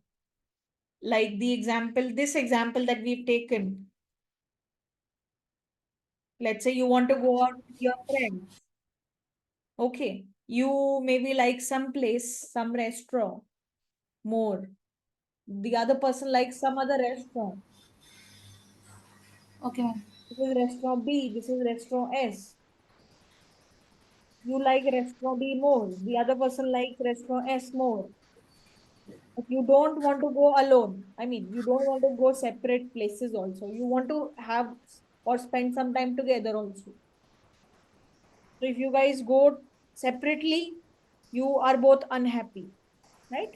Speaker 1: Like the example, this example that we taken. Let's say you want to go out with your friends. Okay, you maybe like some place, some restaurant more. The other person likes some other restaurant.
Speaker 3: Okay, ma'am.
Speaker 1: This is restaurant B, this is restaurant S. You like restaurant B more, the other person likes restaurant S more. But you don't want to go alone. I mean, you don't want to go separate places also. You want to have or spend some time together also. So if you guys go separately, you are both unhappy, right?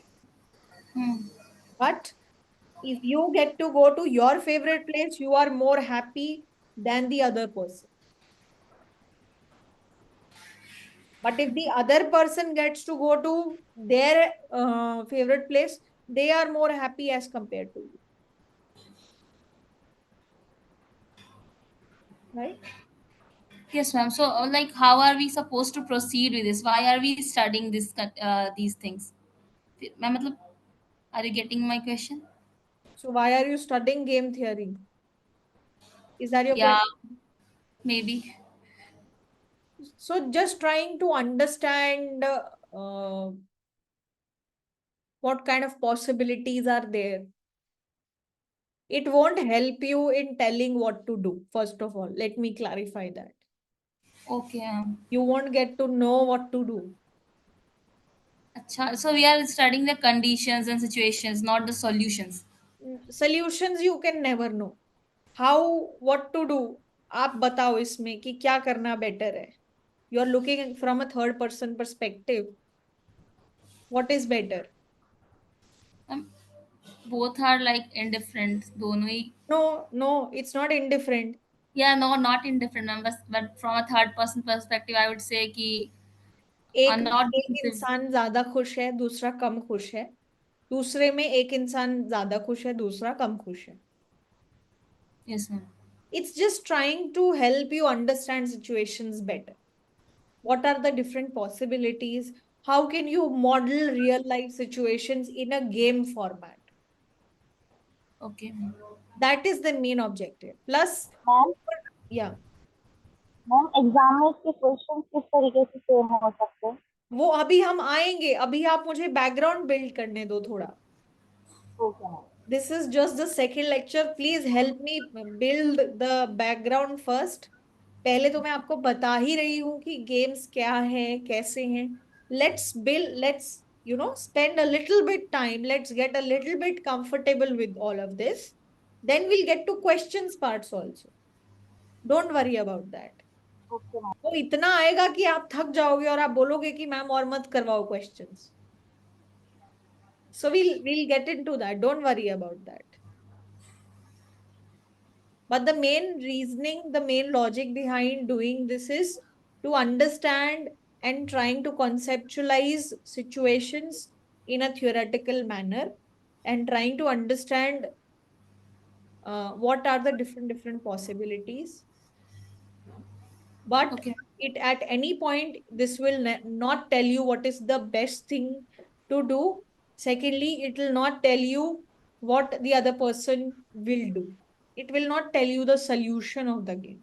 Speaker 1: But if you get to go to your favorite place, you are more happy than the other person. But if the other person gets to go to their favorite place, they are more happy as compared to you. Right?
Speaker 3: Yes, ma'am. So, like, how are we supposed to proceed with this? Why are we studying these things? Ma'am, matlab, are you getting my question?
Speaker 1: So why are you studying game theory? Is that your
Speaker 3: Yeah,
Speaker 1: question?
Speaker 3: maybe.
Speaker 1: So just trying to understand what kind of possibilities are there. It won't help you in telling what to do. First of all, let me clarify that.
Speaker 3: Okay.
Speaker 1: You won't get to know what to do.
Speaker 3: Acha, so we are studying the conditions and situations, not the solutions.
Speaker 1: Solutions you can never know. How, what to do, आप बताओ इसमें कि क्या करना better है. You are looking from a third person perspective. What is better?
Speaker 3: Um, both are like indifferent. दोनों ही.
Speaker 1: No, it's not indifferent.
Speaker 3: Yeah, no, not indifferent, ma'am. But from a third person perspective, I would say कि
Speaker 1: एक में
Speaker 3: not
Speaker 1: एक
Speaker 3: being
Speaker 1: इंसान ज्यादा खुश है, दूसरा कम खुश है. दूसरे में एक इंसान ज्यादा खुश है, दूसरा कम खुश है.
Speaker 3: yes, ma'am.
Speaker 1: It's just trying to help you understand situations better. What are the different possibilities? How can you model real life situations in a game format?
Speaker 3: Okay, ma'am.
Speaker 1: That is the main objective. Plus,
Speaker 2: ma'am
Speaker 1: yeah,
Speaker 2: ma'am exam में इसके question किस तरीके से same हो सकते हैं?
Speaker 1: वो अभी हम आएंगे. अभी आप मुझे बैकग्राउंड बिल्ड करने दो थोड़ा.
Speaker 2: Okay ma'am.
Speaker 1: This is just the second lecture. Please help me build the background first. पहले तो मैं आपको बता ही रही हूँ कि गेम्स क्या है, कैसे हैं. Let's build, let's, spend a little bit time. Let's get a little bit comfortable with all of this. Then we'll get to questions parts also. Don't worry about that.
Speaker 2: Okay ma'am.
Speaker 1: वो इतना आएगा कि आप थक जाओगे और आप बोलोगे कि मैम और मत करवाओ questions. So we'll get into that. Don't worry about that. But the main reasoning, the main logic behind doing this is to understand and trying to conceptualize situations in a theoretical manner and trying to understand what are the different possibilities. But
Speaker 3: Okay.
Speaker 1: it at any point, this will not tell you what is the best thing to do. Secondly, it will not tell you what the other person will do. It will not tell you the solution of the game.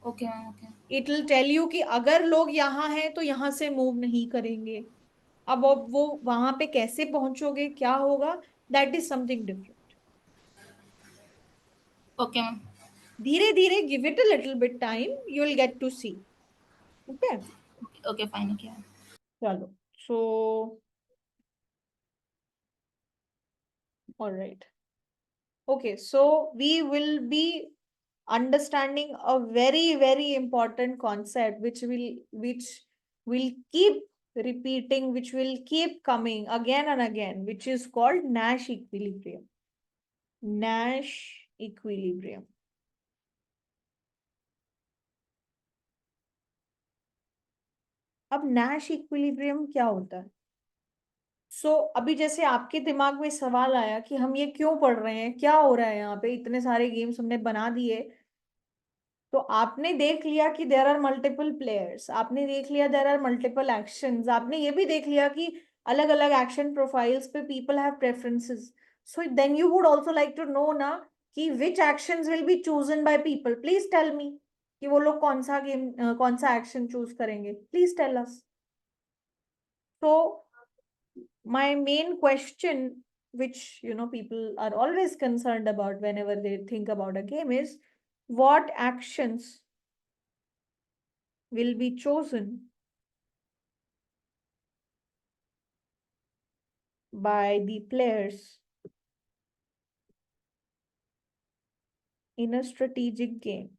Speaker 3: Okay, ma'am. Okay.
Speaker 1: It will tell you कि अगर लोग यहाँ हैं तो यहाँ से move नहीं करेंगे. अब वो वहां पे कैसे पहुंचोगे, क्या होगा, that is something different.
Speaker 3: Okay, ma'am.
Speaker 1: धीरे धीरे give it a little bit time, you will get to see. Okay,
Speaker 3: Okay, fine. Okay, ma'am.
Speaker 1: चलो. So alright. Okay, so we will be understanding a very important concept which will keep repeating, which will keep coming again and again, which is called Nash equilibrium. Nash equilibrium. अब Nash equilibrium क्या होता है? अभी जैसे आपके दिमाग में सवाल आया कि हम ये क्यों पढ़ रहे हैं, क्या हो रहा है यहाँ पे, इतने सारे गेम्स हमने बना दिए. तो आपने देख लिया कि देर आर मल्टीपल प्लेयर्स, आपने देख लिया देर आर मल्टीपल एक्शंस, आपने ये भी देख लिया कि अलग अलग एक्शन प्रोफाइल्स पे people have preferences. So then you would also like to know ना कि which actions will be chosen by people. Please tell me कि वो लोग कौन सा गेम, कौन सा एक्शन चूज करेंगे. Please tell us. तो my main question, which people are always concerned about whenever they think about a game, is what actions will be chosen by the players in a strategic game.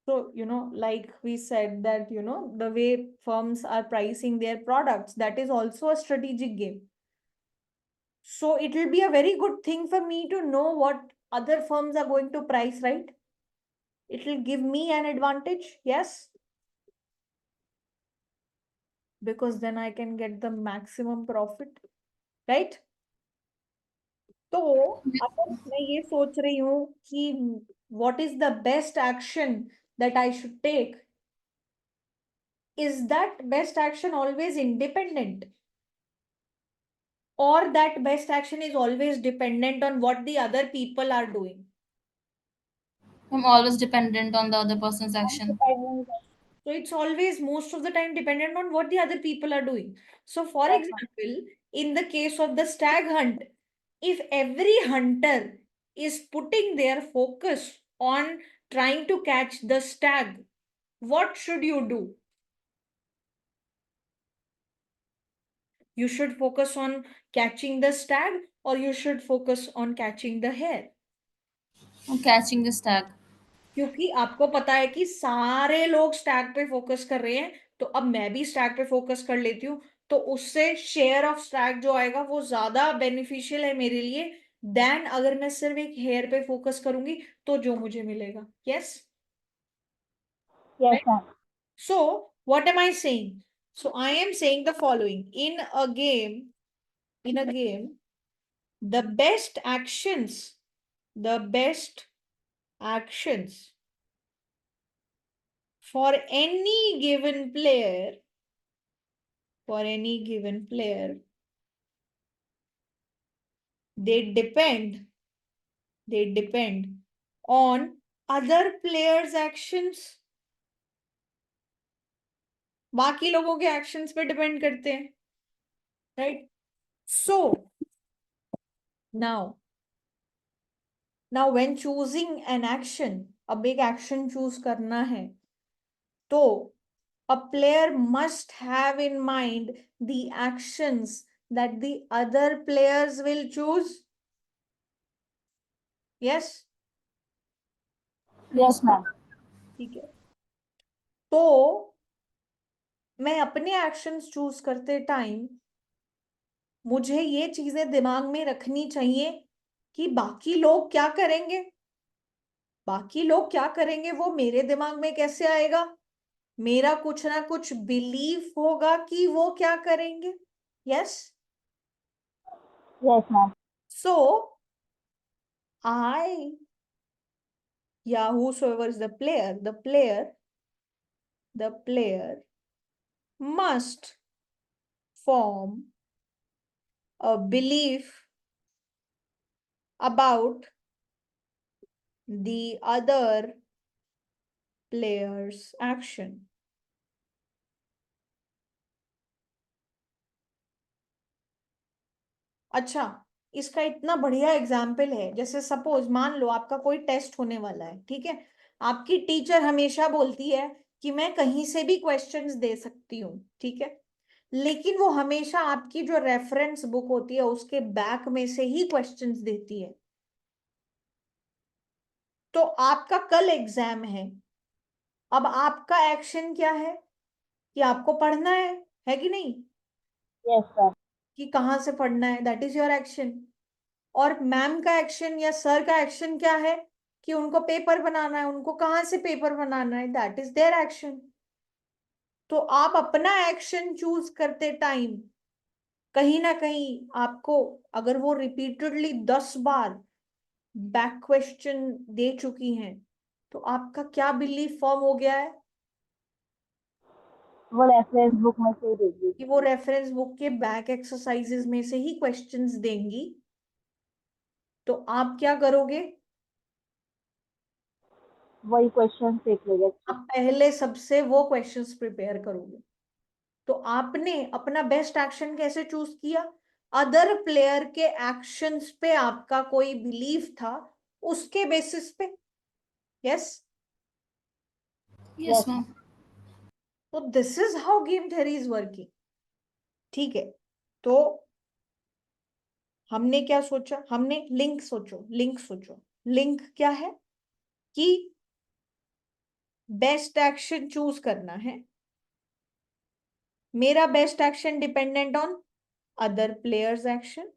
Speaker 1: So, like we said that, the way firms are pricing their products, that is also a strategic game. So it will be a very good thing for me to know what other firms are going to price, right? It will give me an advantage, yes, because then I can get the maximum profit, right? तो अगर मैं ये सोच रही हूँ कि what is the best action that I should take, is that best action always independent, or that best action is always dependent on what the other people are doing?
Speaker 3: I'm always dependent on the other person's action.
Speaker 2: Depending.
Speaker 1: So it's always most of the time dependent on what the other people are doing. So for
Speaker 2: Yes,
Speaker 1: example, in the case of the stag hunt, if every hunter is putting their focus on trying to catch the stag, what should you do? You should focus on catching the stag, or you should focus on catching the hare?
Speaker 3: I'm catching the stag.
Speaker 1: क्योंकि आपको पता है कि सारे लोग stack पे focus कर रहे हैं, तो अब मैं भी स्टैक पे फोकस कर लेती हूँ, तो उससे शेयर ऑफ स्टैक जो आएगा वो ज्यादा बेनिफिशियल है मेरे लिए देन अगर मैं सिर्फ एक हेयर पे फोकस करूंगी तो जो मुझे मिलेगा. Yes.
Speaker 2: yes, ma'am.
Speaker 1: So what am I saying? So I am saying the following: in a game, the best actions for any given player, they depend on other players actions. बाकी लोगों के actions पे depend करते हैं, right? So now when choosing an action, अब एक action choose करना है, तो a player must have in mind the actions that the other players will choose. Yes.
Speaker 2: Yes, ma'am.
Speaker 1: ठीक है. तो मैं अपने एक्शंस चूज करते टाइम मुझे ये चीजें दिमाग में रखनी चाहिए कि बाकी लोग क्या करेंगे, वो मेरे दिमाग में कैसे आएगा, मेरा कुछ ना कुछ बिलीफ होगा कि वो क्या करेंगे. यस.
Speaker 2: Yes, ma'am.
Speaker 1: सो आई या whosoever is the player must form a belief about the other player's action. अच्छा, इसका इतना बढ़िया एग्जाम्पल है, जैसे सपोज मान लो आपका कोई टेस्ट होने वाला है, ठीक है, आपकी टीचर हमेशा बोलती है कि मैं कहीं से भी क्वेश्चंस दे सकती हूँ, ठीक है, लेकिन वो हमेशा आपकी जो रेफरेंस बुक होती है उसके बैक में से ही क्वेश्चंस देती है. तो आपका कल एग्जाम है, अब आपका एक्शन क्या है कि आपको पढ़ना है कि नहीं,
Speaker 2: Yes, sir.
Speaker 1: कि कहाँ से पढ़ना है, दैट इज योर एक्शन. और मैम का एक्शन या सर का एक्शन क्या है कि उनको पेपर बनाना है, उनको कहाँ से पेपर बनाना है, दैट इज देयर एक्शन. तो आप अपना एक्शन चूज करते टाइम कहीं ना कहीं आपको, अगर वो रिपीटेडली 10 बार बैक क्वेश्चन दे चुकी हैं, तो आपका क्या बिलीफ फॉर्म हो गया है
Speaker 2: वो रेफरेंस बुक में से ही देगी.
Speaker 1: कि वो रेफरेंस बुक के बैक एक्सरसाइजेस में से ही क्वेश्चंस देंगी. तो आप क्या करोगे,
Speaker 2: वही क्वेश्चन देख लेंगे.
Speaker 1: आप पहले सबसे वो क्वेश्चंस प्रिपेयर करोगे. तो आपने अपना बेस्ट एक्शन कैसे चूज किया, अदर प्लेयर के एक्शंस पे आपका कोई बिलीफ था उसके बेसिस पे. यस.
Speaker 3: Yes, ma'am.
Speaker 1: तो this is how game theory is working. ठीक है. तो हमने क्या सोचा, हमने लिंक सोचो. लिंक क्या है कि बेस्ट एक्शन चूज करना है, मेरा best action dependent on other players action.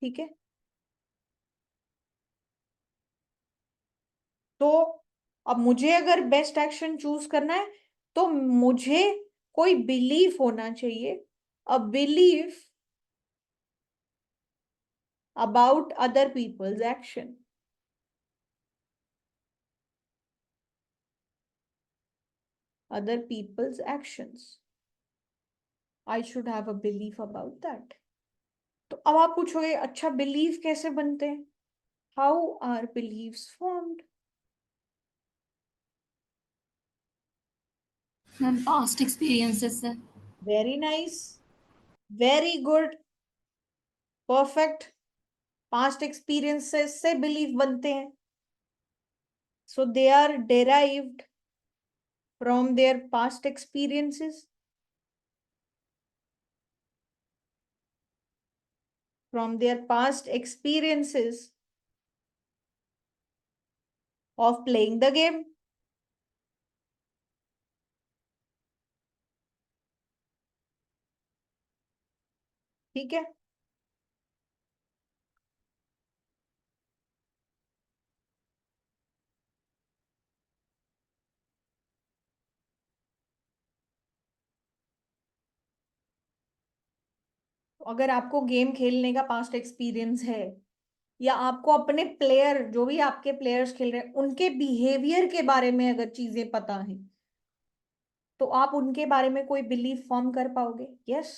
Speaker 1: ठीक है. तो अब मुझे अगर बेस्ट एक्शन चूज करना है तो मुझे कोई बिलीफ होना चाहिए a belief about other people's action. Other people's actions. I should have a belief about that. तो अब आप पूछोगे अच्छा बिलीफ कैसे बनते हैं? How are beliefs formed?
Speaker 3: Past experiences से.
Speaker 1: Very nice. Very good. Perfect. Past experiences से belief बनते हैं. So they are derived from their past experiences. From their past experiences of playing the game. ठीक है. अगर आपको गेम खेलने का पास्ट एक्सपीरियंस है या आपको अपने प्लेयर जो भी आपके प्लेयर्स खेल रहे हैं उनके बिहेवियर के बारे में अगर चीजें पता है तो आप उनके बारे में कोई बिलीफ फॉर्म कर पाओगे. Yes.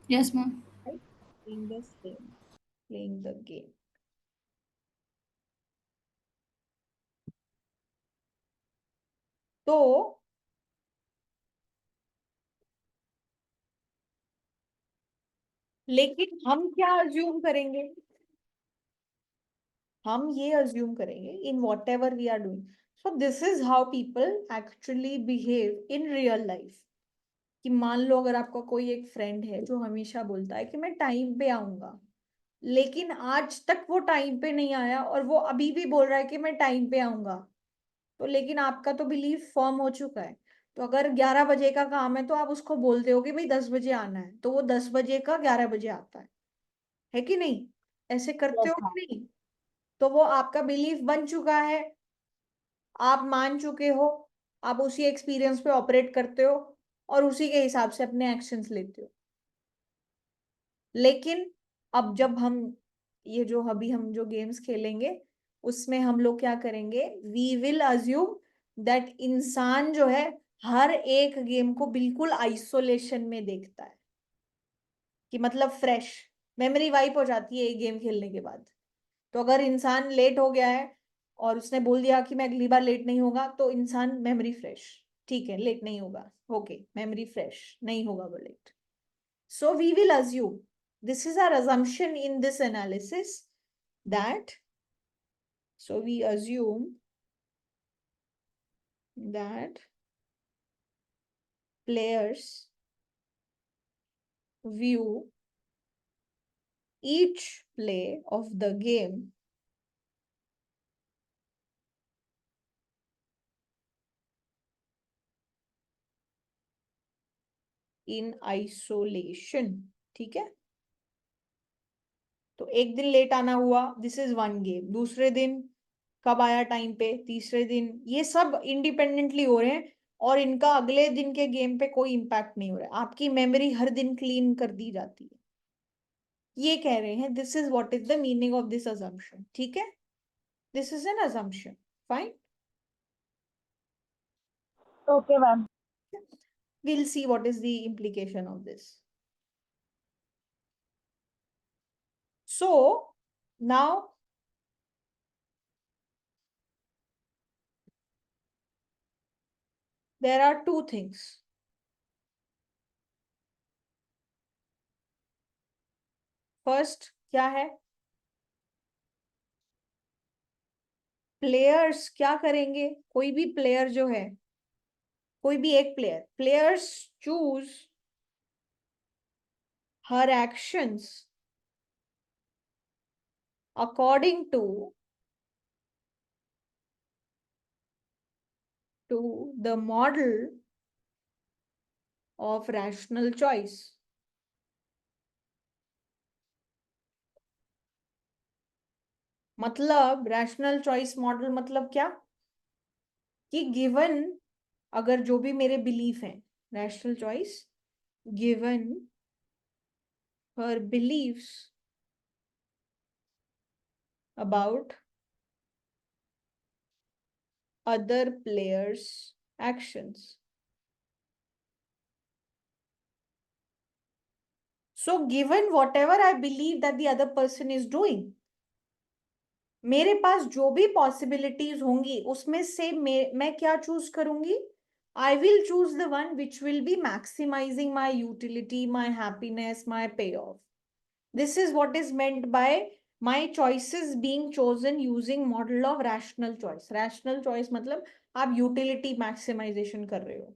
Speaker 3: Yes, ma'am.
Speaker 1: Playing the game. Playing the game. तो लेकिन हम क्या अज्यूम करेंगे? हम ये अज्यूम करेंगे in whatever we are doing. So this is how people actually behave in real life. कि मान लो अगर आपका कोई एक फ्रेंड है जो हमेशा बोलता है कि मैं टाइम पे आऊंगा, लेकिन आज तक वो टाइम पे नहीं आया और वो अभी भी बोल रहा है कि मैं टाइम पे आऊंगा, तो लेकिन आपका तो बिलीफ फॉर्म हो चुका है. तो अगर 11 बजे का काम है तो आप उसको बोलते हो कि भाई 10 बजे आना है, तो वो 10 बजे का 11 बजे आता है कि नहीं? ऐसे करते
Speaker 2: यस
Speaker 1: हो
Speaker 2: मैम.
Speaker 1: कि नहीं? तो वो आपका बिलीफ बन चुका है. आप मान चुके हो. आप उसी एक्सपीरियंस पे ऑपरेट करते हो और उसी के हिसाब से अपने एक्शंस लेते हो. लेकिन अब जब हम ये जो अभी हम जो गेम्स खेलेंगे उसमें हम लोग क्या करेंगे? वी विल अज्यूम दैट इंसान जो है हर एक गेम को बिल्कुल आइसोलेशन में देखता है. कि मतलब फ्रेश मेमोरी वाइप हो जाती है एक गेम खेलने के बाद. तो अगर इंसान लेट हो गया है और उसने बोल दिया कि मैं अगली बार लेट नहीं होगा, तो इंसान मेमोरी फ्रेश. ठीक है, लेट नहीं होगा. ओके, मेमोरी फ्रेश नहीं होगा वो late. So we will assume, this is our assumption in this analysis, that, so we assume that players view each play of the game in isolation. ठीक है. तो एक दिन लेट आना हुआ, दिस इज वन गेम. दूसरे दिन कब आया टाइम पे, तीसरे दिन, ये सब इंडिपेंडेंटली हो रहे हैं और इनका अगले दिन के गेम पे कोई इंपैक्ट नहीं हो रहा है. आपकी मेमोरी हर दिन क्लीन कर दी जाती है. ये कह रहे हैं this is what is the meaning of this assumption. ठीक है. This is an assumption. Fine.
Speaker 2: Okay ma'am.
Speaker 1: We'll see what is the implication of this. So now there are two things. First क्या है? Players क्या करेंगे? कोई भी player जो है, कोई भी एक player, players choose her actions according to the model of rational choice. मतलब रैशनल चॉइस मॉडल मतलब क्या? कि गिवन अगर जो भी मेरे बिलीफ हैं, rational choice given her beliefs about other players' actions. So given whatever I believe that the other person is doing, मेरे पास जो भी पॉसिबिलिटीज होंगी उसमें से मैं क्या चूज करूंगी? I will choose the one which will be maximizing my utility, my happiness, my payoff. This is what is meant by my choices being chosen using model of rational choice. Rational choice मतलब आप utility maximization कर रहे हो,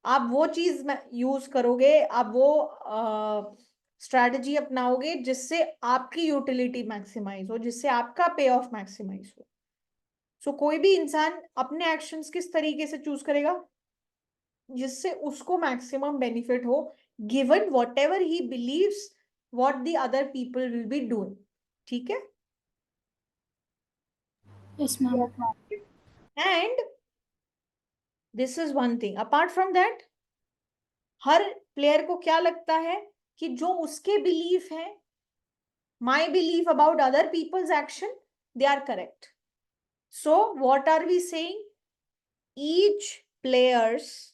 Speaker 1: आप वो चीज use करोगे, आप वो स्ट्रैटेजी अपनाओगे जिससे आपकी यूटिलिटी मैक्सिमाइज हो, जिससे आपका पे ऑफ मैक्सिमाइज हो. सो कोई भी इंसान अपने एक्शंस किस तरीके से चूज करेगा? जिससे उसको मैक्सिमम बेनिफिट हो, given what ever he believes what the other people will be doing. ठीक है?
Speaker 3: Yes, ma'am.
Speaker 2: Yes, ma'am.
Speaker 1: And this is one thing. Apart from that, her player को क्या लगता है कि जो उसके बिलीफ है, my belief about other people's action, they are correct. So what are we saying? Each player's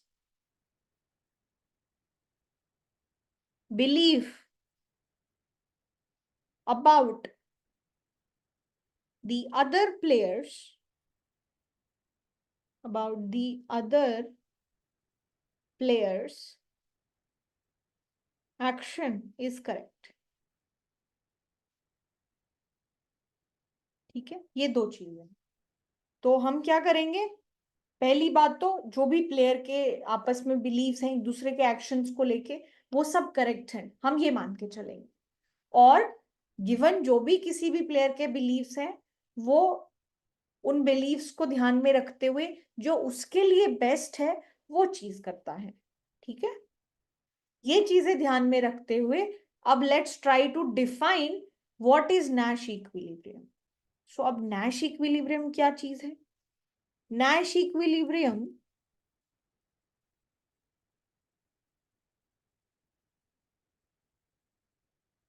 Speaker 1: belief about the other players, about the other players' action is correct. ठीक है? ये दो चीजें. तो हम क्या करेंगे? पहली बात तो जो भी प्लेयर के आपस में बिलीव्स हैं एक दूसरे के एक्शंस को लेके, वो सब करेक्ट हैं, हम ये मान के चलेंगे. और गिवन जो भी किसी भी प्लेयर के बिलीव्स हैं, वो उन बिलीव्स को ध्यान में रखते हुए जो उसके लिए बेस्ट है वो चीज करता है. ठीक है? ये चीजें ध्यान में रखते हुए अब let's try to define what is Nash equilibrium. सो अब नैश इक्विलिब्रियम क्या चीज है? Nash equilibrium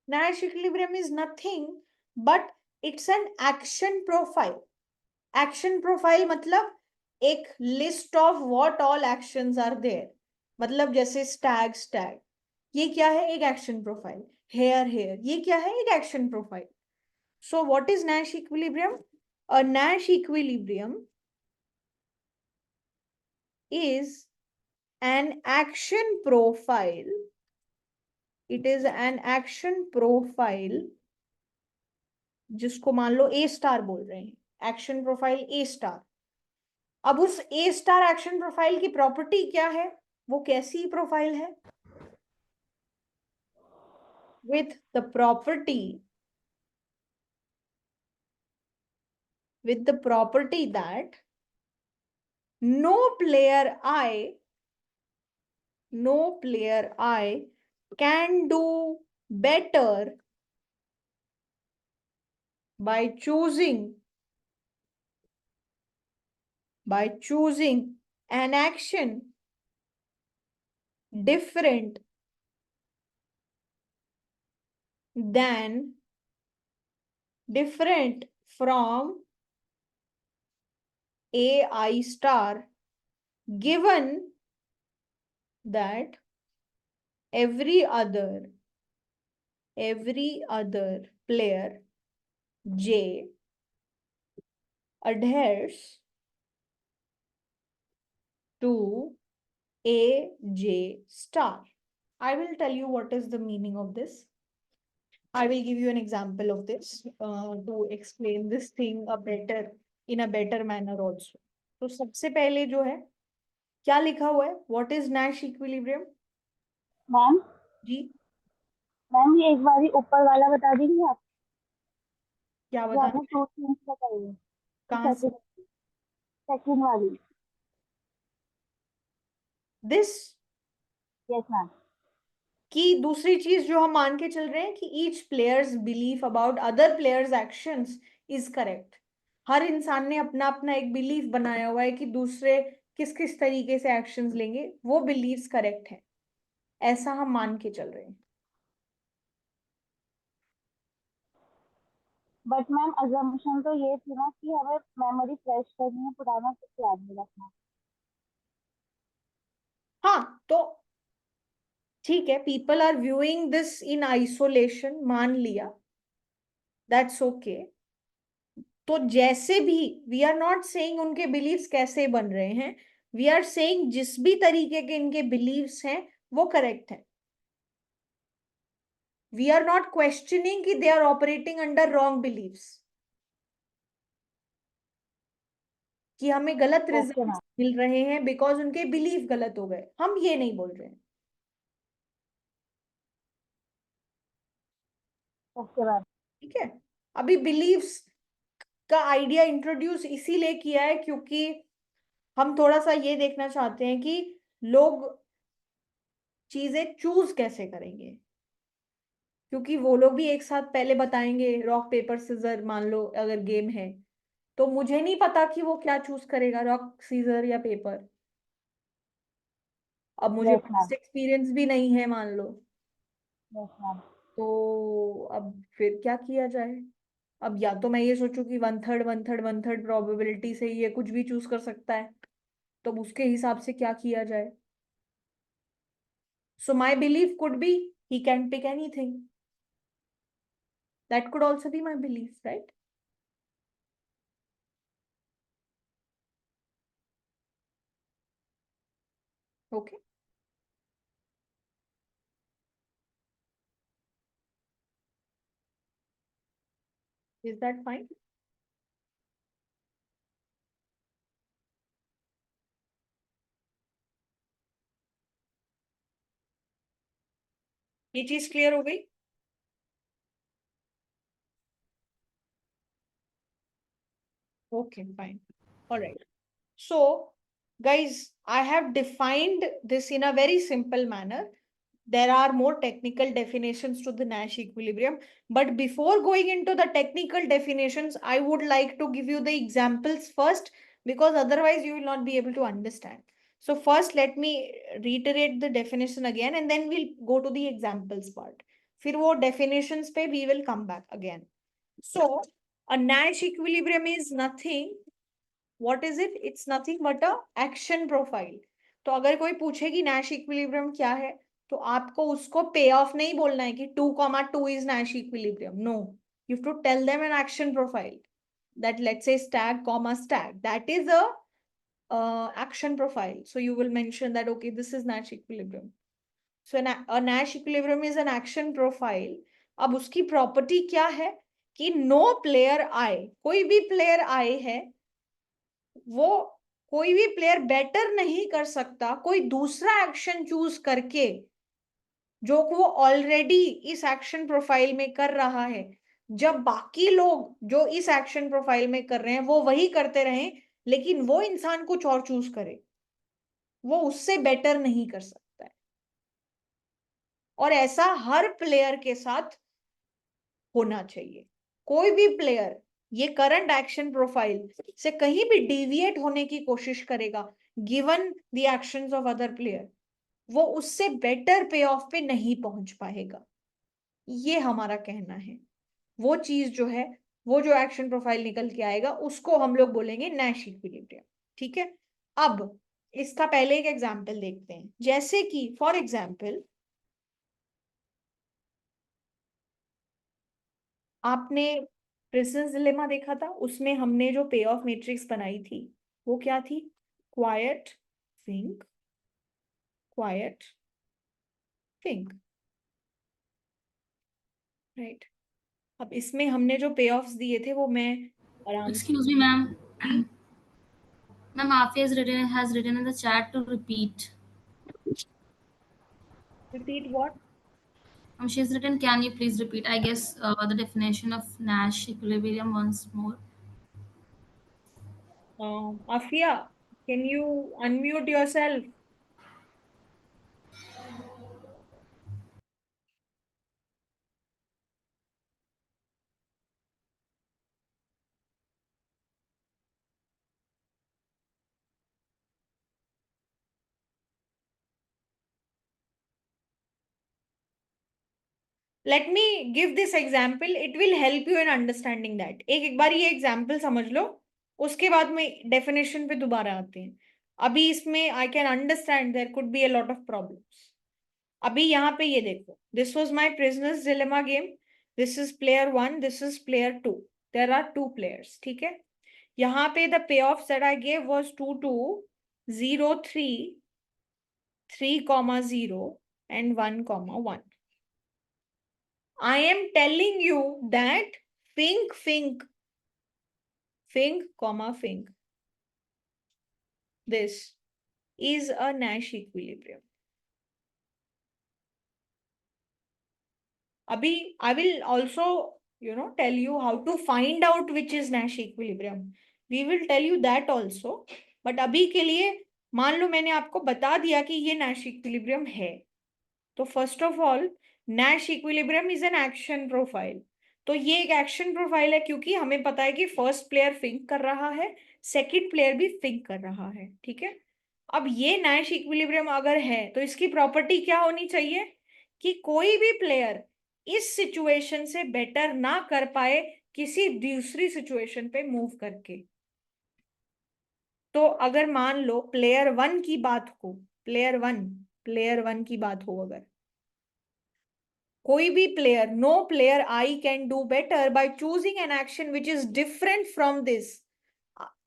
Speaker 1: Nash equilibrium is nothing but it's an action profile. Action profile मतलब एक list of what all actions are there. मतलब जैसे stag stag, ये क्या है? एक action profile. Hair hair, ये क्या है? एक action profile. So what is Nash equilibrium? A Nash equilibrium is an action profile. It is an action profile जिसको मान लो ए स्टार बोल रहे हैं. एक्शन प्रोफाइल ए स्टार. अब उस ए स्टार एक्शन प्रोफाइल की प्रॉपर्टी क्या है? वो कैसी प्रोफाइल है? with the property that no player I can do better by choosing an action different from AI star, given that every other player J adheres to AJ star. I will tell you what is the meaning of this. I will give you an example of this to explain this thing in a better manner also. तो सबसे पहले जो है क्या लिखा हुआ है? What is Nash equilibrium?
Speaker 2: Ma'am
Speaker 1: जी
Speaker 2: मैम ये एक बार ऊपर वाला बता देंगे आप?
Speaker 1: क्या
Speaker 2: जो
Speaker 1: बता?
Speaker 2: आपने टू थिंग्स बताई,
Speaker 1: कहाँ से?
Speaker 2: सेकंड वाली.
Speaker 1: This
Speaker 2: yes ma'am.
Speaker 1: कि दूसरी चीज जो हम मान के चल रहे हैं कि each player's belief about other players actions is correct. हर इंसान ने अपना अपना एक बिलीफ बनाया हुआ है कि दूसरे किस किस तरीके से एक्शंस लेंगे, वो बिलीव्स करेक्ट है. ऐसा हम मान के चल रहे हैं।
Speaker 2: बट मैम अजम्पशन तो ये थी ना कि हमें मेमोरी फ्रेश करनी है, पुराना कुछ याद नहीं रखना।
Speaker 1: हाँ तो ठीक है, people are viewing this in isolation, मान लिया, दैट्स ओके। तो जैसे भी, वी आर नॉट सेइंग उनके बिलीव्स कैसे बन रहे हैं, वी आर सेइंग जिस भी तरीके के इनके बिलीव्स हैं वो करेक्ट है। वी आर नॉट क्वेश्चनिंग कि they are operating under wrong beliefs, कि हमें गलत
Speaker 2: ओके
Speaker 1: रिजल्ट्स
Speaker 2: मैम।
Speaker 1: मिल रहे हैं बिकॉज उनके बिलीव गलत हो गए, हम ये नहीं बोल रहे हैं।
Speaker 2: Okay ma'am.
Speaker 1: ठीक है, अभी बिलीव्स का आइडिया इंट्रोड्यूस इसीलिए किया है क्योंकि हम थोड़ा सा ये देखना चाहते हैं कि लोग चीजें चूज कैसे करेंगे, क्योंकि वो लोग भी एक साथ पहले बताएंगे रॉक पेपर सिजर, मान लो अगर गेम है, तो मुझे नहीं पता कि वो क्या चूज करेगा, रॉक सीजर या पेपर। अब मुझे
Speaker 2: यस मैम।
Speaker 1: एक्सपीरियंस भी नहीं है मान लो,
Speaker 2: यस मैम।
Speaker 1: तो अब फिर क्या किया जाए। अब या तो मैं ये सोचूं कि वन थर्ड प्रोबेबिलिटी से ये कुछ भी चूज कर सकता है, तो उसके हिसाब से क्या किया जाए। So my belief could be he can pick anything, that could also be my belief, right? Okay, is that fine? ये चीज क्लियर हो गई? Okay, fine. All right. So, guys, I have defined this in a very simple manner. There are more technical definitions to the Nash equilibrium. But before going into the technical definitions, I would like to give you the examples first, because otherwise you will not be able to understand. So first, let me reiterate the definition again, and then we'll go to the examples part. फिर वो definitions पे we will come back again. So, a Nash equilibrium is nothing. What is it? It's nothing but a action profile. तो अगर कोई पूछे कि Nash equilibrium क्या है, तो आपको उसको पे ऑफ नहीं बोलना है कि 2, 2 is Nash equilibrium. No, you have to tell them an action profile. That, let's say, stag, stag. That is a action profile. So you will mention that, okay, this is Nash equilibrium. So a Nash equilibrium is an action profile. अब उसकी property क्या है कि no player आए, कोई भी player आए है, वो कोई भी प्लेयर बेटर नहीं कर सकता कोई दूसरा एक्शन चूज करके जो वो ऑलरेडी इस एक्शन प्रोफाइल में कर रहा है, जब बाकी लोग जो इस एक्शन प्रोफाइल में कर रहे हैं वो वही करते रहें, लेकिन वो इंसान कुछ और चूज करे, वो उससे बेटर नहीं कर सकता है। और ऐसा हर प्लेयर के साथ होना चाहिए। कोई भी प्लेयर ये करंट एक्शन प्रोफाइल से कहीं भी डिविएट होने की कोशिश करेगा, given the actions of other player, वो उससे बेटर पे ऑफ पे नहीं पहुंच पाएगा। ये हमारा कहना है। वो चीज जो है, वो जो एक्शन प्रोफाइल निकल के आएगा उसको हम लोग बोलेंगे नैश इक्विलिब्रियम। ठीक है, अब इसका पहले एक एग्जांपल देखते हैं। जैसे कि फॉर एग्जांपल, आपने प्रिंसेस डिलेमा देखा था, उसमें हमने जो पे ऑफ मैट्रिक्स बनाई थी वो क्या थी? Quite, think, quite, think, right? अब इसमें हमने जो पे ऑफ्स दिए थे वो मैं आराम से
Speaker 3: Excuse me, ma'am. Ma'am, Afia has written in the chat to repeat.
Speaker 1: Repeat what?
Speaker 3: She's written, can you please repeat? I guess the definition of Nash equilibrium once more.
Speaker 1: Afia, can you unmute yourself? Let me give this example, it will help you in understanding that. एक बार ये example समझ लो, उसके बाद में definition पे दोबारा आते हैं। अभी इसमें I can understand there could be a lot of problems. अभी यहाँ पे ये देखो, this was my prisoner's dilemma game, this is player 1, this is player 2, there are 2 players, ठीक है। यहाँ पे the payoff that I gave was 2 2 0 3 3,0 and 1,1. I am telling you that think, this is a Nash equilibrium. Abhi, I will also, tell you how to find out which is Nash equilibrium. We will tell you that also. But अभी के लिए मान लो मैंने आपको बता दिया कि ये Nash equilibrium है, तो first of all Nash equilibrium is an action profile. तो ये एक एक्शन प्रोफाइल है क्योंकि हमें पता है कि फर्स्ट प्लेयर थिंक कर रहा है, सेकंड प्लेयर भी थिंक कर रहा है, ठीक है। अब ये Nash equilibrium अगर है तो इसकी प्रॉपर्टी क्या होनी चाहिए कि कोई भी प्लेयर इस सिचुएशन से बेटर ना कर पाए किसी दूसरी सिचुएशन पे मूव करके। तो अगर मान लो प्लेयर 1 की बात हो, प्लेयर वन की बात हो, अगर कोई भी player, no player I can do better by choosing an action which is different from this.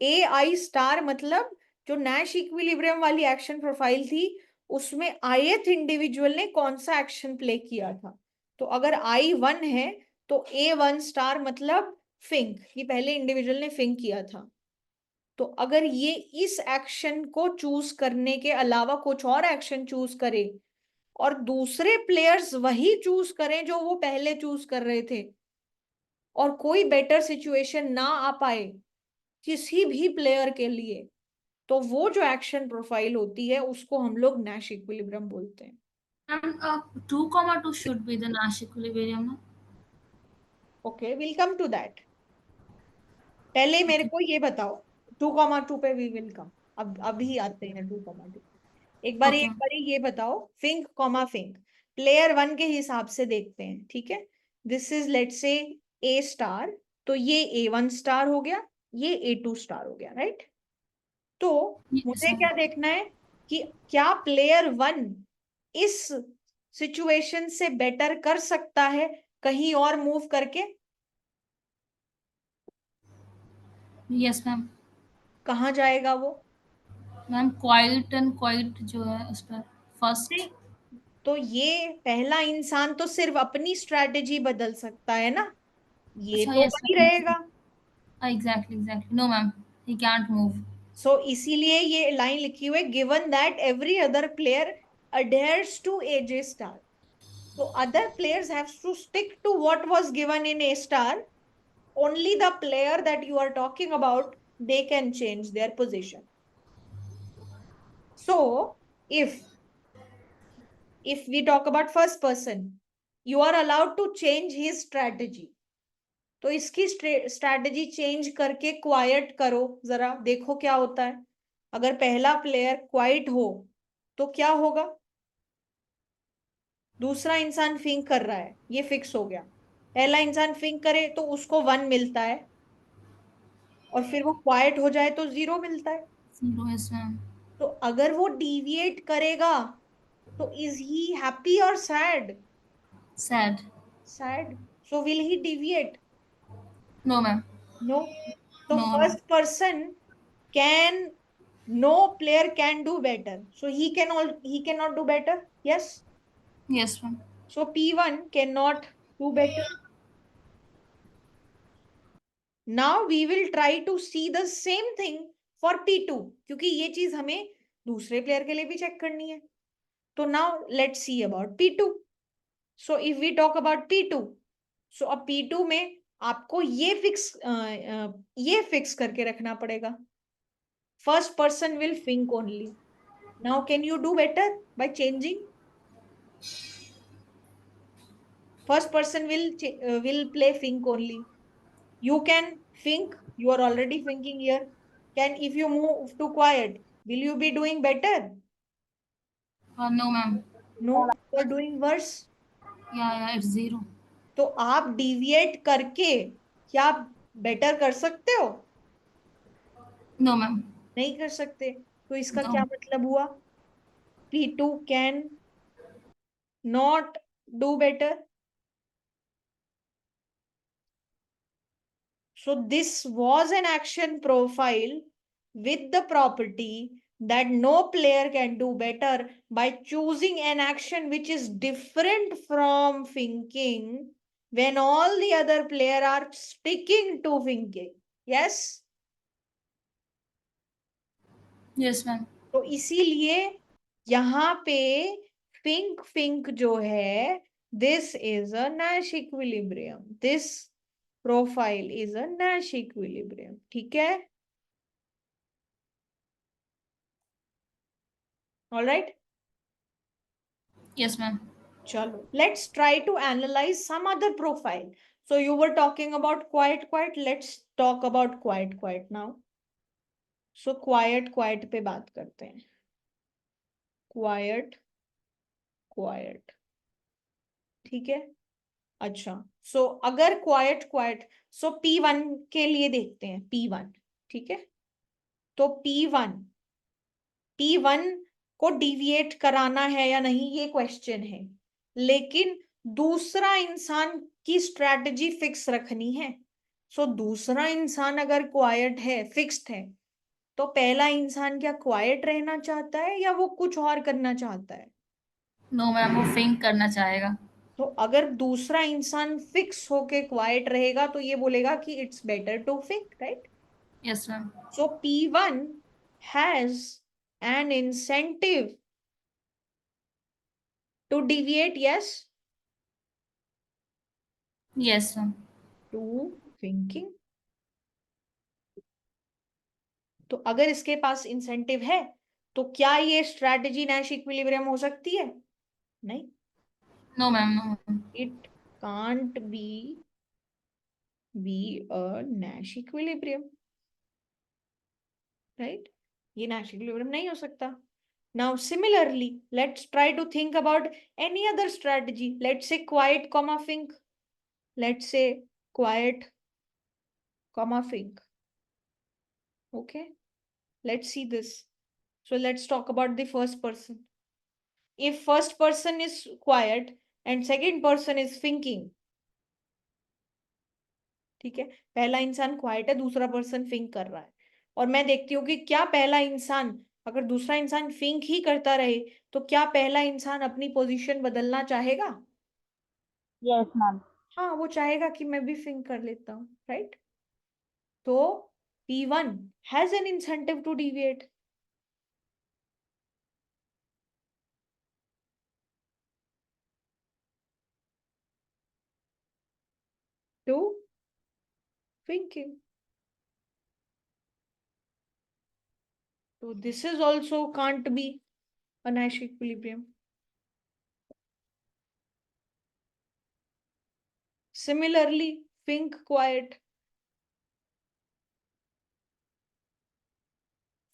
Speaker 1: A i star मतलब जो Nash इक्विलिब्रियम वाली एक्शन प्रोफाइल थी उसमें ith इंडिविजुअल ने कौन सा एक्शन प्ले किया था। तो अगर I1 है तो A1 स्टार मतलब फिंक, ये पहले इंडिविजुअल ने फिंक किया था। तो अगर ये इस एक्शन को चूज करने के अलावा कुछ और एक्शन चूज करे और दूसरे प्लेयर्स वही चूज करें जो वो पहले चूज कर रहे थे और कोई बेटर सिचुएशन ना आ पाए किसी भी प्लेयर के लिए, तो वो जो एक्शन प्रोफाइल होती है उसको हम लोग Nash इक्विलिब्रियम बोलते हैं।
Speaker 3: And 2,2 should be the Nash equilibrium, no?
Speaker 1: Okay, will come to that. पहले मेरे को ये बताओ, 2,2 पे वी विल कम। अब अभी आते हैं 2,2। एक
Speaker 3: Okay.
Speaker 1: बारी ये बताओ, फिंक प्लेयर 1 के हिसाब से देखते हैं, ठीक है। This is let's say A star, तो ये A1 स्टार हो गया, ये A2 स्टार हो गया, राइट। तो
Speaker 3: Yes,
Speaker 1: मुझे क्या
Speaker 3: ma'am.
Speaker 1: देखना है कि क्या प्लेयर 1 इस सिचुएशन से बेटर कर सकता है कहीं और मूव करके।
Speaker 3: Yes, ma'am.
Speaker 1: कहाँ जाएगा वो।
Speaker 3: मैम क्वाइट एंड क्वाइट जो है उस पर फर्स्ट।
Speaker 1: नहीं, तो ये पहला इंसान तो सिर्फ अपनी स्ट्रैटेजी बदल सकता है ना, ये
Speaker 3: अच्छा,
Speaker 1: तो
Speaker 3: यस
Speaker 1: वही
Speaker 3: मैम।
Speaker 1: रहेगा।
Speaker 3: एग्जैक्टली नो मैम, ही कैंट मूव।
Speaker 1: सो इसीलिए ये लाइन लिखी हुई है, given that every other player adheres to AJ star. So other players have to stick to what was given in A star. Only the player that you are talking about, they can change their position. So if we talk about first person, you are allowed to change his strategy. तो इसकी strategy change करके quite करो, जरा देखो क्या होता है। अगर पहला प्लेयर क्वाइट हो तो क्या होगा, दूसरा इंसान फिंक कर रहा है, ये फिक्स हो गया। पहला इंसान फिंक करे तो उसको 1 मिलता है और फिर वो क्वाइट हो जाए तो 0 मिलता है।
Speaker 3: Zero, yes ma'am.
Speaker 1: तो अगर वो डिविएट करेगा तो इज ही हैप्पी और sad.
Speaker 3: Sad.
Speaker 1: Sad. So will he deviate.
Speaker 3: No ma'am.
Speaker 1: No. तो
Speaker 3: no no.
Speaker 1: First person can, no player can do better, so he cannot do better, yes.
Speaker 3: Yes ma'am.
Speaker 1: So P1 cannot do better. Now we will try to see the same thing for P2, क्योंकि ये चीज हमें दूसरे player के लिए भी check करनी है। तो now let's see about P2. So if we talk about P2, so अब P2 में आपको ये फिक्स करके रखना पड़ेगा, first person will think only. Now can you do better by changing? First person will play think only. You can think, you are already thinking here. Can, if you move to quiet, will you be doing better?
Speaker 3: No ma'am.
Speaker 1: No, you are doing worse.
Speaker 3: या it's zero.
Speaker 1: तो आप deviate करके क्या better कर सकते हो?
Speaker 3: No ma'am.
Speaker 1: नहीं कर सकते। तो इसका क्या
Speaker 3: नो।
Speaker 1: मतलब हुआ? P2 can not do better. So this was an action profile with the property that no player can do better by choosing an action which is different from thinking when all the other player are sticking to thinking. Yes?
Speaker 3: Yes ma'am.
Speaker 1: तो इसीलिए यहाँ पे think जो है, this is a Nash equilibrium. This profile is a Nash equilibrium. ठीक है? All right.
Speaker 3: Yes ma'am.
Speaker 1: Chalo. Let's try to analyze some other profile. So you were talking about quiet. Let's talk about quiet now. So quiet पे बात करते हैं. Quiet. ठीक है. अच्छा. So अगर quiet, so P1 के लिए देखते हैं. P1. ठीक है. तो P1 को डिविएट कराना है या नहीं, ये क्वेश्चन है. लेकिन दूसरा इंसान की स्ट्रैटेजी फिक्स रखनी है. सो दूसरा इंसान अगर क्वाइट है, फिक्स्ड है, तो पहला इंसान क्या क्वाइट रहना चाहता है या वो कुछ और करना चाहता है?
Speaker 3: नो मैम, वो थिंक करना चाहेगा।
Speaker 1: तो अगर दूसरा इंसान फिक्स होके क्वाइट रहेगा तो ये बोलेगा कि it's better to think, right?
Speaker 3: Yes ma'am.
Speaker 1: So P1 has an incentive to deviate, yes,
Speaker 3: yes ma'am.
Speaker 1: To thinking. तो अगर इसके पास इंसेंटिव है तो क्या ये स्ट्रैटेजी नैश इक्विलिब्रियम हो सकती है? नहीं.
Speaker 3: No ma'am, no.
Speaker 1: It can't be a Nash equilibrium, right? ये नैश इक्विलिब्रियम नहीं हो सकता. Now similarly let's try to think about any other strategy. Let's say quiet comma think. Let's say quiet comma think. Okay, let's see this. So let's talk about the first person. If first person is quiet and second person is thinking, ठीक है, पहला इंसान quite है, दूसरा person think कर रहा है, और मैं देखती हूँ कि क्या पहला इंसान, अगर दूसरा इंसान थिंक ही करता रहे तो क्या पहला इंसान अपनी पोजीशन बदलना चाहेगा?
Speaker 2: Yes ma'am.
Speaker 1: हाँ, वो चाहेगा कि मैं भी थिंक कर लेता हूँ, राइट? तो P1 has an incentive to deviate. To thinking. So this is also can't be a Nash equilibrium. Similarly, think quiet.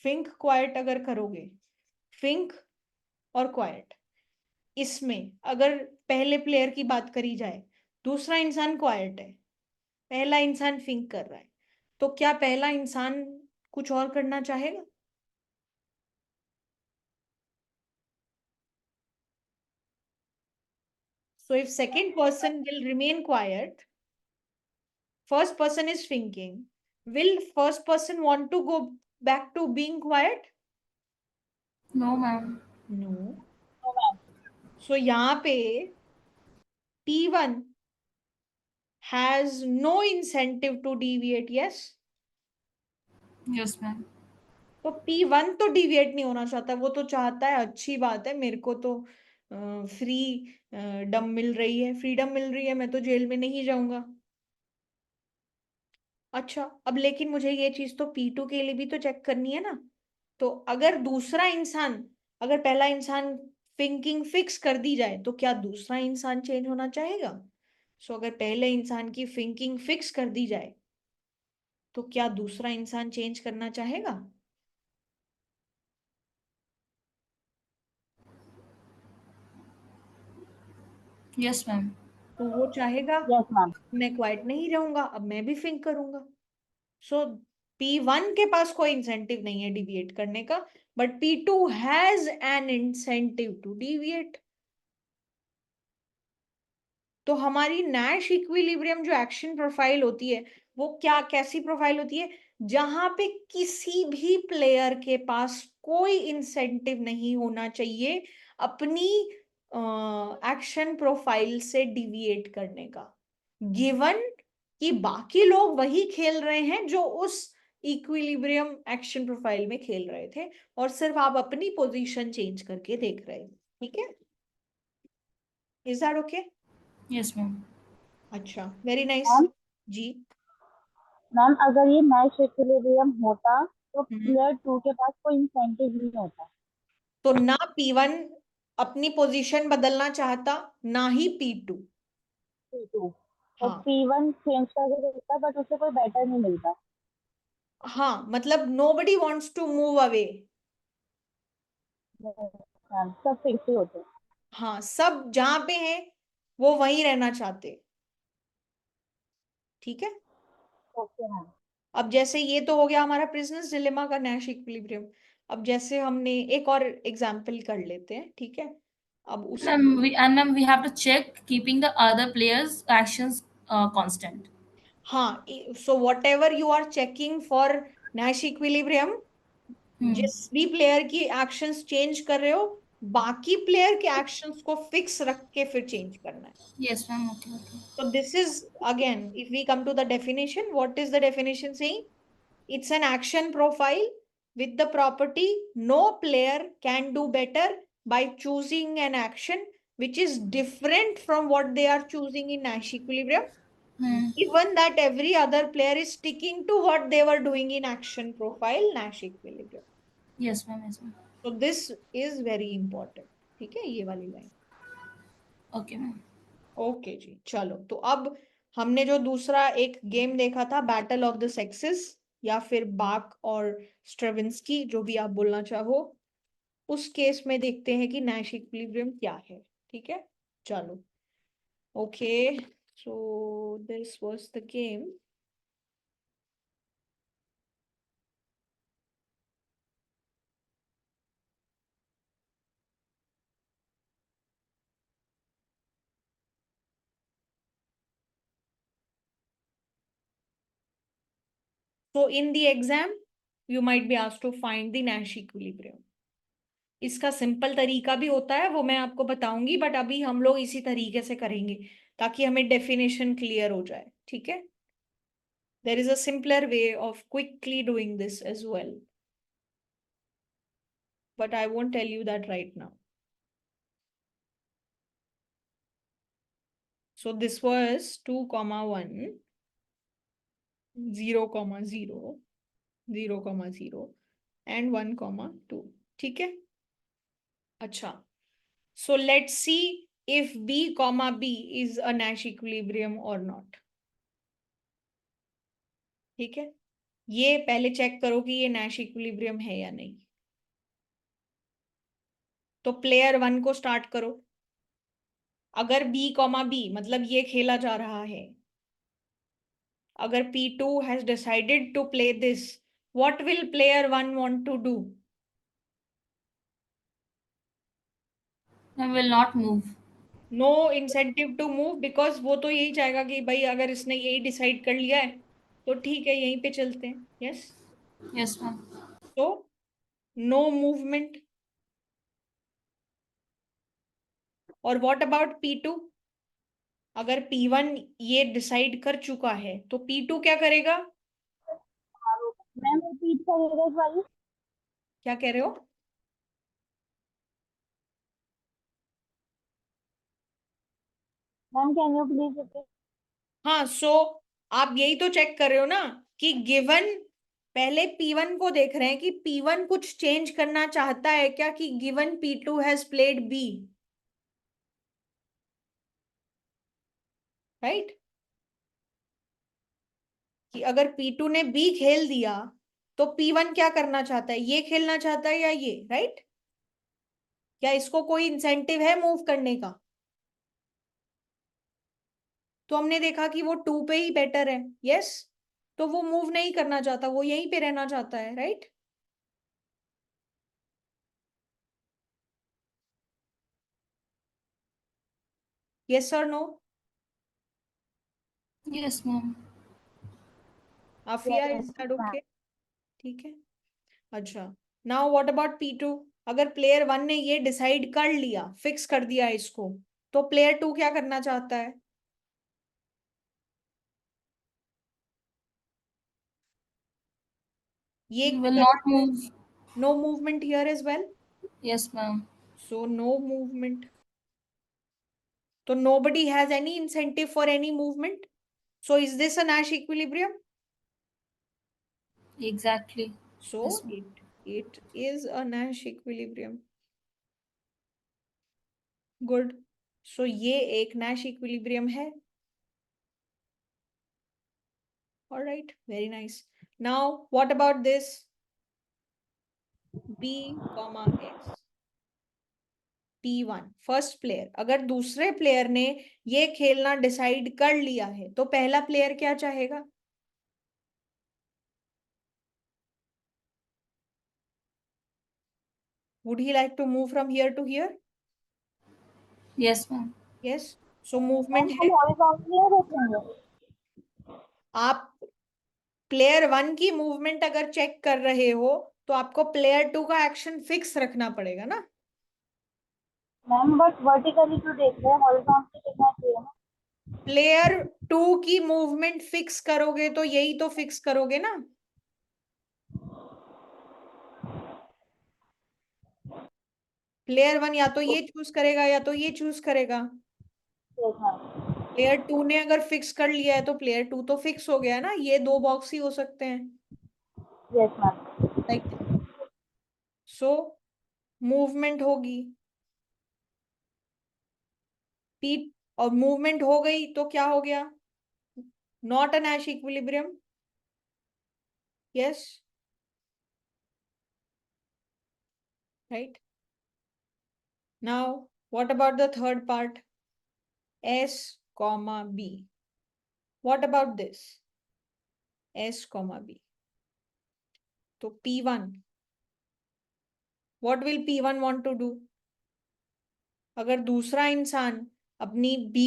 Speaker 1: think quiet अगर करोगे, think और quiet, इसमें अगर पहले प्लेयर की बात करी जाए, दूसरा इंसान क्वाइट है, पहला इंसान think कर रहा है, तो क्या पहला इंसान कुछ और करना चाहेगा? So if second person will remain quiet, first person is thinking, will first person want to go back to being quiet?
Speaker 3: No ma'am.
Speaker 1: No.
Speaker 2: No ma'am.
Speaker 1: So यहाँ पे P1 has no incentive to deviate, yes?
Speaker 3: Yes ma'am.
Speaker 1: तो P1 तो deviate नहीं होना चाहता, वो तो चाहता है अच्छी बात है, मेरे को तो फ्री डम मिल रही है, फ्रीडम मिल रही है, मैं तो जेल में नहीं जाऊंगा. अच्छा, अब लेकिन मुझे ये चीज तो P2 के लिए भी तो चेक करनी है ना. तो अगर दूसरा इंसान, अगर पहला इंसान थिंकिंग फिक्स कर दी जाए तो क्या दूसरा इंसान चेंज होना चाहेगा? सो अगर पहले इंसान की थिंकिंग फिक्स कर दी जाए तो क्या दूसरा इंसान चेंज करना चाहेगा?
Speaker 3: Yes ma'am.
Speaker 1: तो वो चाहेगा
Speaker 2: यस मैम।
Speaker 1: मैं क्वाइट नहीं रहूंगा, अब मैं भी थिंक करूंगा। सो P1 के पास कोई इंसेंटिव नहीं है डिविएट करने का, but P2 has an incentive to deviate. तो हमारी नैश इक्विलिब्रियम जो एक्शन प्रोफाइल होती है वो क्या कैसी प्रोफाइल होती है, जहां पे किसी भी प्लेयर के पास कोई इंसेंटिव नहीं होना चाहिए अपनी एक्शन प्रोफाइल से डिविएट करने का, गिवन कि बाकी लोग वही खेल रहे हैं जो उस इक्विलिब्रियम एक्शन प्रोफाइल में खेल रहे थे, और सिर्फ आप अपनी पोजीशन चेंज करके देख रहे हैं। ठीक है, is that okay?
Speaker 3: Yes, ma'am.
Speaker 1: अच्छा, वेरी नाइस।
Speaker 2: मैम,
Speaker 1: जी।
Speaker 2: मैम अगर ये मैच इक्विलिब्रियम होता तो
Speaker 1: हम्म।
Speaker 2: प्लेयर 2 के पास कोई इंसेंटिव नहीं होता।
Speaker 1: तो ना P1 अपनी पोजीशन बदलना चाहता, ना ही P2।
Speaker 2: P2 तो
Speaker 1: हाँ।
Speaker 2: P1 चेंज करके देखता बट उसे कोई बेटर नहीं मिलता।
Speaker 1: हाँ, मतलब nobody wants to move away।
Speaker 2: Ma'am सब फिक्स ही होते हैं।
Speaker 1: हाँ, सब जहां पे हैं वो वहीं रहना चाहते। ठीक है।
Speaker 2: Okay ma'am.
Speaker 1: अब जैसे ये तो हो गया हमारा प्रिजनर्स डिलेमा का नैश इक्विलिब्रियम। अब जैसे हमने एक और एग्जाम्पल कर लेते हैं, ठीक है। अब उस
Speaker 3: Ma'am, we have to check keeping the other players' actions constant.
Speaker 1: हाँ, so whatever you are checking for Nash equilibrium,
Speaker 3: Hmm.
Speaker 1: जिस भी प्लेयर की एक्शंस चेंज कर रहे हो, बाकी प्लेयर के एक्शंस को फिक्स रख के फिर चेंज करना है।
Speaker 3: Yes, ma'am. Okay, okay.
Speaker 1: So this is again, if we come to the definition, what is the definition saying? It's an action profile with the property no player can do better by choosing an action which is different from what they are choosing in Nash equilibrium,
Speaker 3: Hmm.
Speaker 1: given that every other player is sticking to what they were doing in action profile Nash equilibrium.
Speaker 3: Yes, ma'am. Yes, ma'am.
Speaker 1: So this is very important. ठीक है, ये वाली line.
Speaker 3: Okay, ma'am.
Speaker 1: Okay जी, चलो तो अब हमने जो दूसरा एक गेम देखा था, बैटल ऑफ द सेक्सेस, या फिर बाक और स्ट्रेविंस्की, जो भी आप बोलना चाहो, उस केस में देखते हैं कि नैश इक्विलिब्रियम क्या है। ठीक है, चलो। Okay, so this was the game. So in the exam you might be asked to find the Nash equilibrium. इसका सिंपल तरीका भी होता है, वो मैं आपको बताऊंगी, बट अभी हम लोग इसी तरीके से करेंगे ताकि हमें डेफिनेशन क्लियर हो जाए। ठीक है, there is a simpler way of quickly doing this as well, but I won't tell you that right now. So this was 2 comma 1 0 comma 0 0 comma 0 and 1 comma 2। ठीक है, अच्छा। So let's see if B comma B is a Nash equilibrium or not। ठीक है, ये पहले check करो कि ये नैश इक्विलिब्रियम है या नहीं। तो प्लेयर 1 को स्टार्ट करो। अगर B कॉमा B मतलब ये खेला जा रहा है, अगर P2 has decided to play this, what will player 1 want to do?
Speaker 3: I will not move.
Speaker 1: No incentive to move, because वो तो यही चाहेगा कि भाई अगर इसने यही डिसाइड कर लिया है तो ठीक है, यहीं पे चलते हैं। Yes,
Speaker 3: Yes, ma'am.
Speaker 1: तो नो मूवमेंट। और व्हाट अबाउट P2? अगर P1 ये डिसाइड कर चुका है तो P2 क्या करेगा?
Speaker 2: मैम रिपीट करिएगा इस वाली।
Speaker 1: क्या कह रहे हो?
Speaker 2: Ma'am can you please repeat.
Speaker 1: हाँ, सो आप यही तो चेक कर रहे हो ना कि गिवन, पहले P1 को देख रहे हैं कि P1 कुछ चेंज करना चाहता है क्या, कि given P2 has played B, right? कि अगर P2 ने B खेल दिया तो P1 क्या करना चाहता है, ये खेलना चाहता है या ये, राइट? क्या इसको कोई इंसेंटिव है मूव करने का? तो हमने देखा कि वो 2 पे ही बेटर है, यस। तो वो मूव नहीं करना चाहता, वो यहीं पे रहना चाहता है, राइट? यस और no?
Speaker 3: Yes, ma'am.
Speaker 1: Afiya,
Speaker 2: Yes,
Speaker 1: is that
Speaker 2: ma'am.
Speaker 1: Okay? ठीक है। अच्छा, नाउ व्हाट अबाउट P2? अगर प्लेयर 1 ने ये डिसाइड कर लिया, फिक्स कर दिया इसको, तो प्लेयर 2 क्या करना चाहता है? ये
Speaker 3: He will not
Speaker 1: करने पे
Speaker 3: move.
Speaker 1: No movement here as well,
Speaker 3: Yes, ma'am.
Speaker 1: So no movement. तो nobody has any incentive for any movement, so is this a Nash equilibrium?
Speaker 3: Exactly.
Speaker 1: So
Speaker 3: Yes, ma'am.
Speaker 1: it is a Nash equilibrium. Good. So ये एक Nash equilibrium है. All right, very nice. Now what about this B, S? P1 first player, अगर दूसरे player ने ये खेलना decide कर लिया है, तो पहला प्लेयर क्या चाहेगा? Would he like to move from here to here?
Speaker 3: Yes, ma'am.
Speaker 1: Yes. So movement
Speaker 2: ma'am
Speaker 1: है।
Speaker 2: हम हॉरिजॉन्टली रखेंगे.
Speaker 1: आप प्लेयर 1 की मूवमेंट अगर चेक कर रहे हो, तो आपको प्लेयर 2 का एक्शन फिक्स रखना पड़ेगा ना।
Speaker 2: मैम बट वर्टिकली तो देख रहे हैं, हॉरिजॉन्टली देखना चाहिए ना.
Speaker 1: प्लेयर 2 की मूवमेंट फिक्स करोगे तो यही तो फिक्स करोगे ना। प्लेयर 1 या तो ये चूज करेगा या तो ये चूज करेगा।
Speaker 2: Yes ma'am.
Speaker 1: प्लेयर 2 ने अगर फिक्स कर लिया है तो प्लेयर 2 तो फिक्स हो गया ना, ये दो बॉक्स ही हो सकते हैं।
Speaker 2: Yes ma'am.
Speaker 1: Like so movement होगी पी, और मूवमेंट हो गई तो क्या हो गया? Not an Nash equilibrium, yes, right. Now, what about the third part? S, comma B. What about this? S, comma B. So P1. What will P1 want to do? अगर दूसरा इंसान अपनी B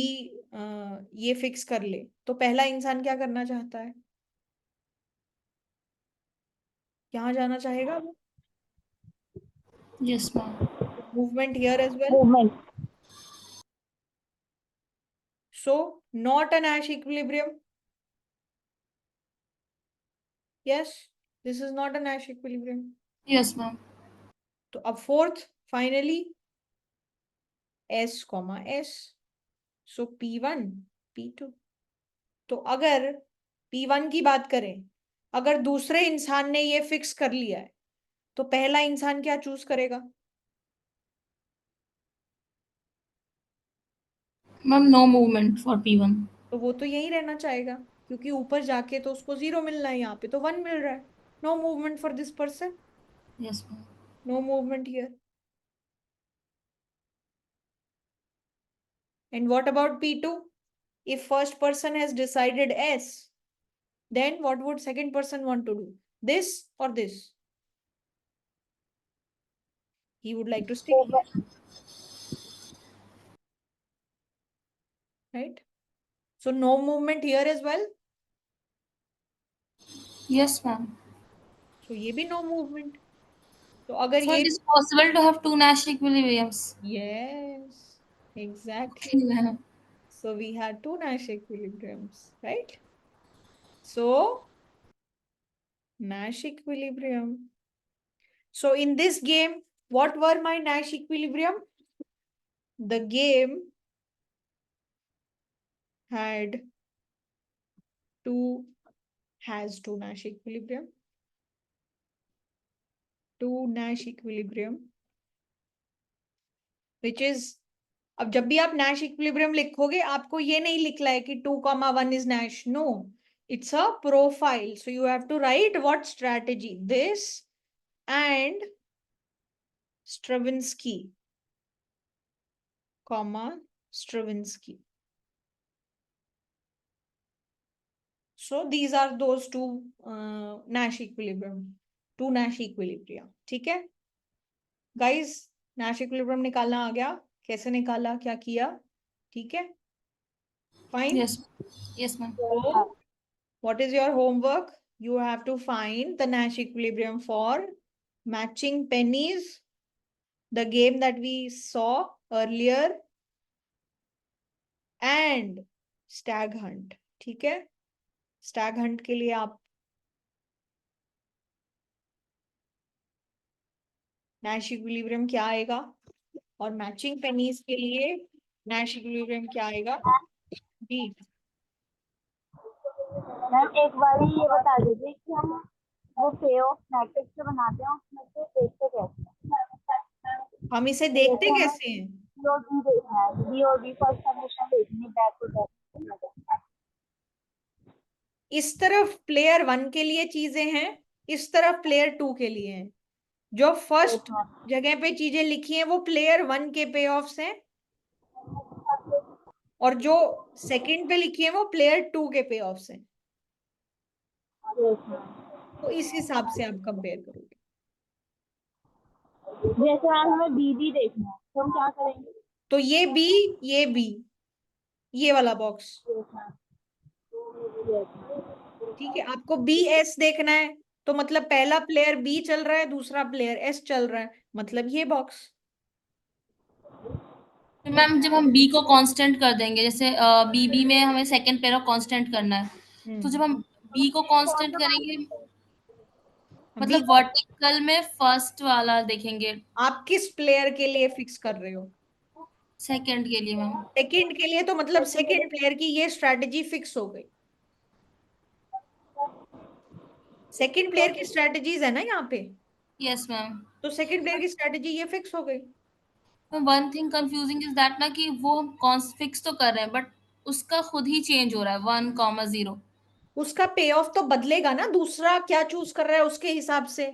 Speaker 1: ये फिक्स कर ले, तो पहला इंसान क्या करना चाहता है? कहाँ जाना चाहेगा वो?
Speaker 3: Yes, ma'am.
Speaker 1: Movement here as well.
Speaker 2: Movement.
Speaker 1: So not a Nash equilibrium. Yes, this is not a Nash equilibrium.
Speaker 3: Yes, ma'am.
Speaker 1: तो अब fourth finally S, S. So P1, P2. तो अगर P1 की बात करें, अगर दूसरे इंसान ने ये फिक्स कर लिया है, तो पहला इंसान क्या चूज करेगा?
Speaker 3: Ma'am, no movement for P1.
Speaker 1: तो वो तो यही रहना चाहेगा, क्योंकि ऊपर जाके तो उसको 0 मिलना है, यहाँ पे तो 1 मिल रहा है। No movement for this person,
Speaker 3: Yes, ma'am.
Speaker 1: No movement here. And what about P2? If first person has decided S, then what would second person want to do? This or this? He would like to stick here, right? So no movement here as well.
Speaker 3: Yes, ma'am.
Speaker 1: So ये भी no movement. तो अगर
Speaker 3: So
Speaker 1: ये
Speaker 3: it is possible to have two Nash equilibriums.
Speaker 1: yes, exactly.
Speaker 3: Yeah.
Speaker 1: So we had two Nash equilibriums, right? So Nash equilibrium. So in this game, what were my Nash equilibrium? The game had has two Nash equilibrium. Two Nash equilibrium, which is, अब जब भी आप Nash equilibrium लिखोगे, आपको ये नहीं लिखना है कि 2,1 is Nash. No, it's a profile. So you have to write what strategy. This and Stravinsky, comma Stravinsky. So these are those two Nash equilibrium, two Nash equilibria. ठीक है guys, Nash equilibrium निकालना आ गया, कैसे निकाला, क्या किया, ठीक है, fine.
Speaker 3: Yes ma'am.
Speaker 1: So what is your homework? You have to find the Nash equilibrium for matching pennies, the game that we saw earlier, and stag hunt. ठीक है, stag hunt के लिए आप Nash equilibrium क्या आएगा, और matching pennies के लिए Nash equilibrium क्या आएगा जी.
Speaker 2: मैम एक बार ये बता दीजिए कि हम वो पे ऑफ मैट्रिक्स जो बनाते हैं उसमें से देखते कैसे हैं?
Speaker 1: हम इसे देखते
Speaker 2: जैसे हमें
Speaker 1: कैसे हैं?
Speaker 2: बी और बी देखना है, बी और बी फर्स्ट कंडीशन देखनी है, बैक टू बैक।
Speaker 1: इस तरफ प्लेयर 1 के लिए चीजें हैं, इस तरफ प्लेयर 2 के लिए हैं. जो फर्स्ट जगह पे चीजें लिखी हैं वो प्लेयर 1 के पे ऑफ्स हैं, और जो सेकंड पे लिखी है वो प्लेयर 2 के पे ऑफ्स हैं. तो इस हिसाब से आप कंपेयर करोगे.
Speaker 2: जैसे मैम हमें बी बी देखना है तो हम क्या करेंगे?
Speaker 1: तो ये बी, ये बी, ये वाला बॉक्स, ठीक है. आपको बी एस देखना है तो मतलब पहला प्लेयर बी चल रहा है, दूसरा प्लेयर एस चल रहा है, मतलब ये बॉक्स.
Speaker 3: तो मैम जब हम बी को कांस्टेंट कर देंगे, जैसे बी बी में हमें सेकंड पेयर ऑफ कांस्टेंट करना है, तो जब हम बी को कांस्टेंट करेंगे मतलब वर्टिकल में फर्स्ट वाला देखेंगे.
Speaker 1: आप किस प्लेयर के लिए फिक्स कर रहे हो?
Speaker 3: सेकंड के लिए मैम.
Speaker 1: सेकंड के लिए, तो मतलब सेकंड प्लेयर की ये स्ट्रेटजी फिक्स हो गई. सेकंड प्लेयर की स्ट्रेटजीज है ना यहाँ पे,
Speaker 3: यस मैम.
Speaker 1: तो सेकंड प्लेयर की स्ट्रेटजी ये फिक्स हो गई.
Speaker 3: One thing confusing is that ना कि वो हम फिक्स तो कर रहे हैं बट उसका खुद ही चेंज हो रहा है 1,0.
Speaker 1: उसका पे ऑफ तो बदलेगा ना, दूसरा क्या चूज कर रहा है उसके हिसाब से.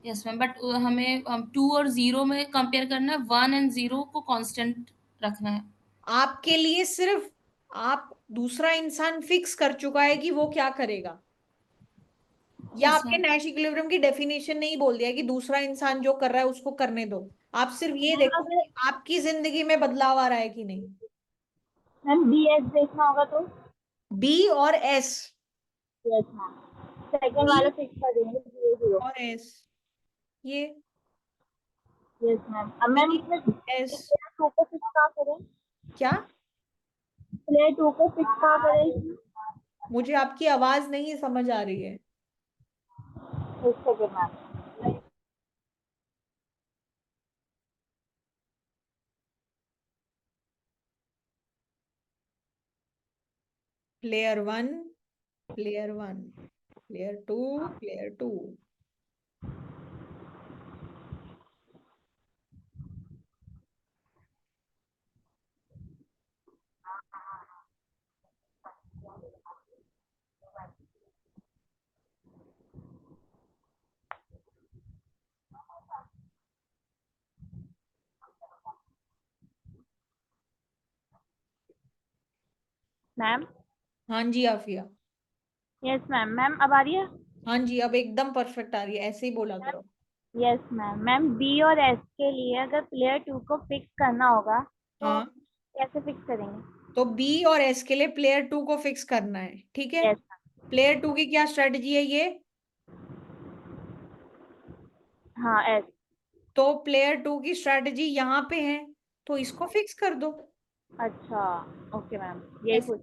Speaker 3: यस मैम, बट हमें 2 और 0 में कंपेयर करना है, 1 एंड 0 को कांस्टेंट रखना है.
Speaker 1: आपके लिए सिर्फ, आप दूसरा इंसान फिक्स कर चुका है कि वो क्या करेगा, या
Speaker 3: यस
Speaker 1: आपके
Speaker 3: मैम.
Speaker 1: नैश इक्विलिब्रियम की डेफिनेशन नहीं बोल दिया कि दूसरा इंसान जो कर रहा है उसको करने दो. आप सिर्फ ये देखो कि आपकी जिंदगी में बदलाव आ रहा है कि नहीं.
Speaker 2: मैम बी एस देखना होगा तो
Speaker 1: बी और एस,
Speaker 2: यस मैम सेकंड वाला फिक्स कर देंगे बी जीरो
Speaker 1: और एस, ये
Speaker 2: यस मैम. अब मैम इसमें
Speaker 1: एस,
Speaker 2: प्लेयर टू को फिक्स कहाँ करें?
Speaker 1: क्या?
Speaker 2: प्लेयर टू को फिक्स कहाँ करें?
Speaker 1: मुझे आपकी आवाज नहीं समझ आ रही है.
Speaker 2: एक second ma'am.
Speaker 1: Player 1, player 1, player 2, player 2.
Speaker 2: Ma'am
Speaker 1: हाँ जी आफिया.
Speaker 2: Yes ma'am. मैम अब आ रही है?
Speaker 1: हाँ जी, अब एकदम परफेक्ट आ रही है, ऐसे ही बोला करो.
Speaker 2: Yes ma'am. मैम बी और एस के लिए अगर प्लेयर टू को फिक्स करना होगा तो
Speaker 1: हाँ,
Speaker 2: कैसे फिक्स करेंगे?
Speaker 1: तो बी और एस के लिए प्लेयर 2 को फिक्स करना है, ठीक है.
Speaker 2: यस
Speaker 1: प्लेयर 2 की क्या स्ट्रेटजी है ये,
Speaker 2: हाँ एस.
Speaker 1: तो प्लेयर 2 की स्ट्रेटजी यहाँ पे है, तो इसको फिक्स कर दो.
Speaker 2: अच्छा ओके मैम यही
Speaker 1: ऐसे,
Speaker 2: पूछ.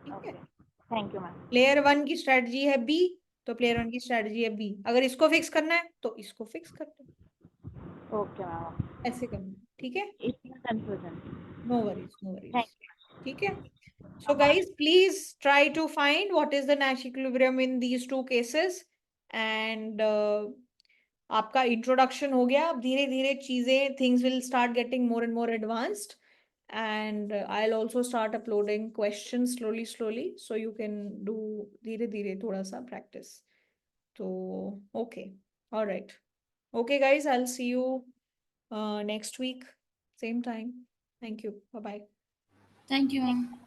Speaker 1: ठीक
Speaker 2: ओके
Speaker 1: है.
Speaker 2: Thank you ma'am.
Speaker 1: प्लेयर 1 की स्ट्रेटजी है बी, तो प्लेयर 1 की स्ट्रेटजी है बी, अगर इसको फिक्स करना है तो इसको फिक्स कर दो.
Speaker 2: Okay ma'am.
Speaker 1: ऐसे करना, ठीक है.
Speaker 2: इसमें confusion.
Speaker 1: No worries, no worries.
Speaker 2: Thank
Speaker 1: ठीक है. So guys, please try to find what is the Nash equilibrium in these two cases. And आपका इंट्रोडक्शन हो गया. अब धीरे धीरे चीजें, things will start getting more and more advanced. And I'll also start uploading questions slowly, so you can do धीरे धीरे थोड़ा सा practice. So okay, all right. Okay guys, I'll see you next week, same time. Thank you. Bye bye.
Speaker 3: Thank you ma'am.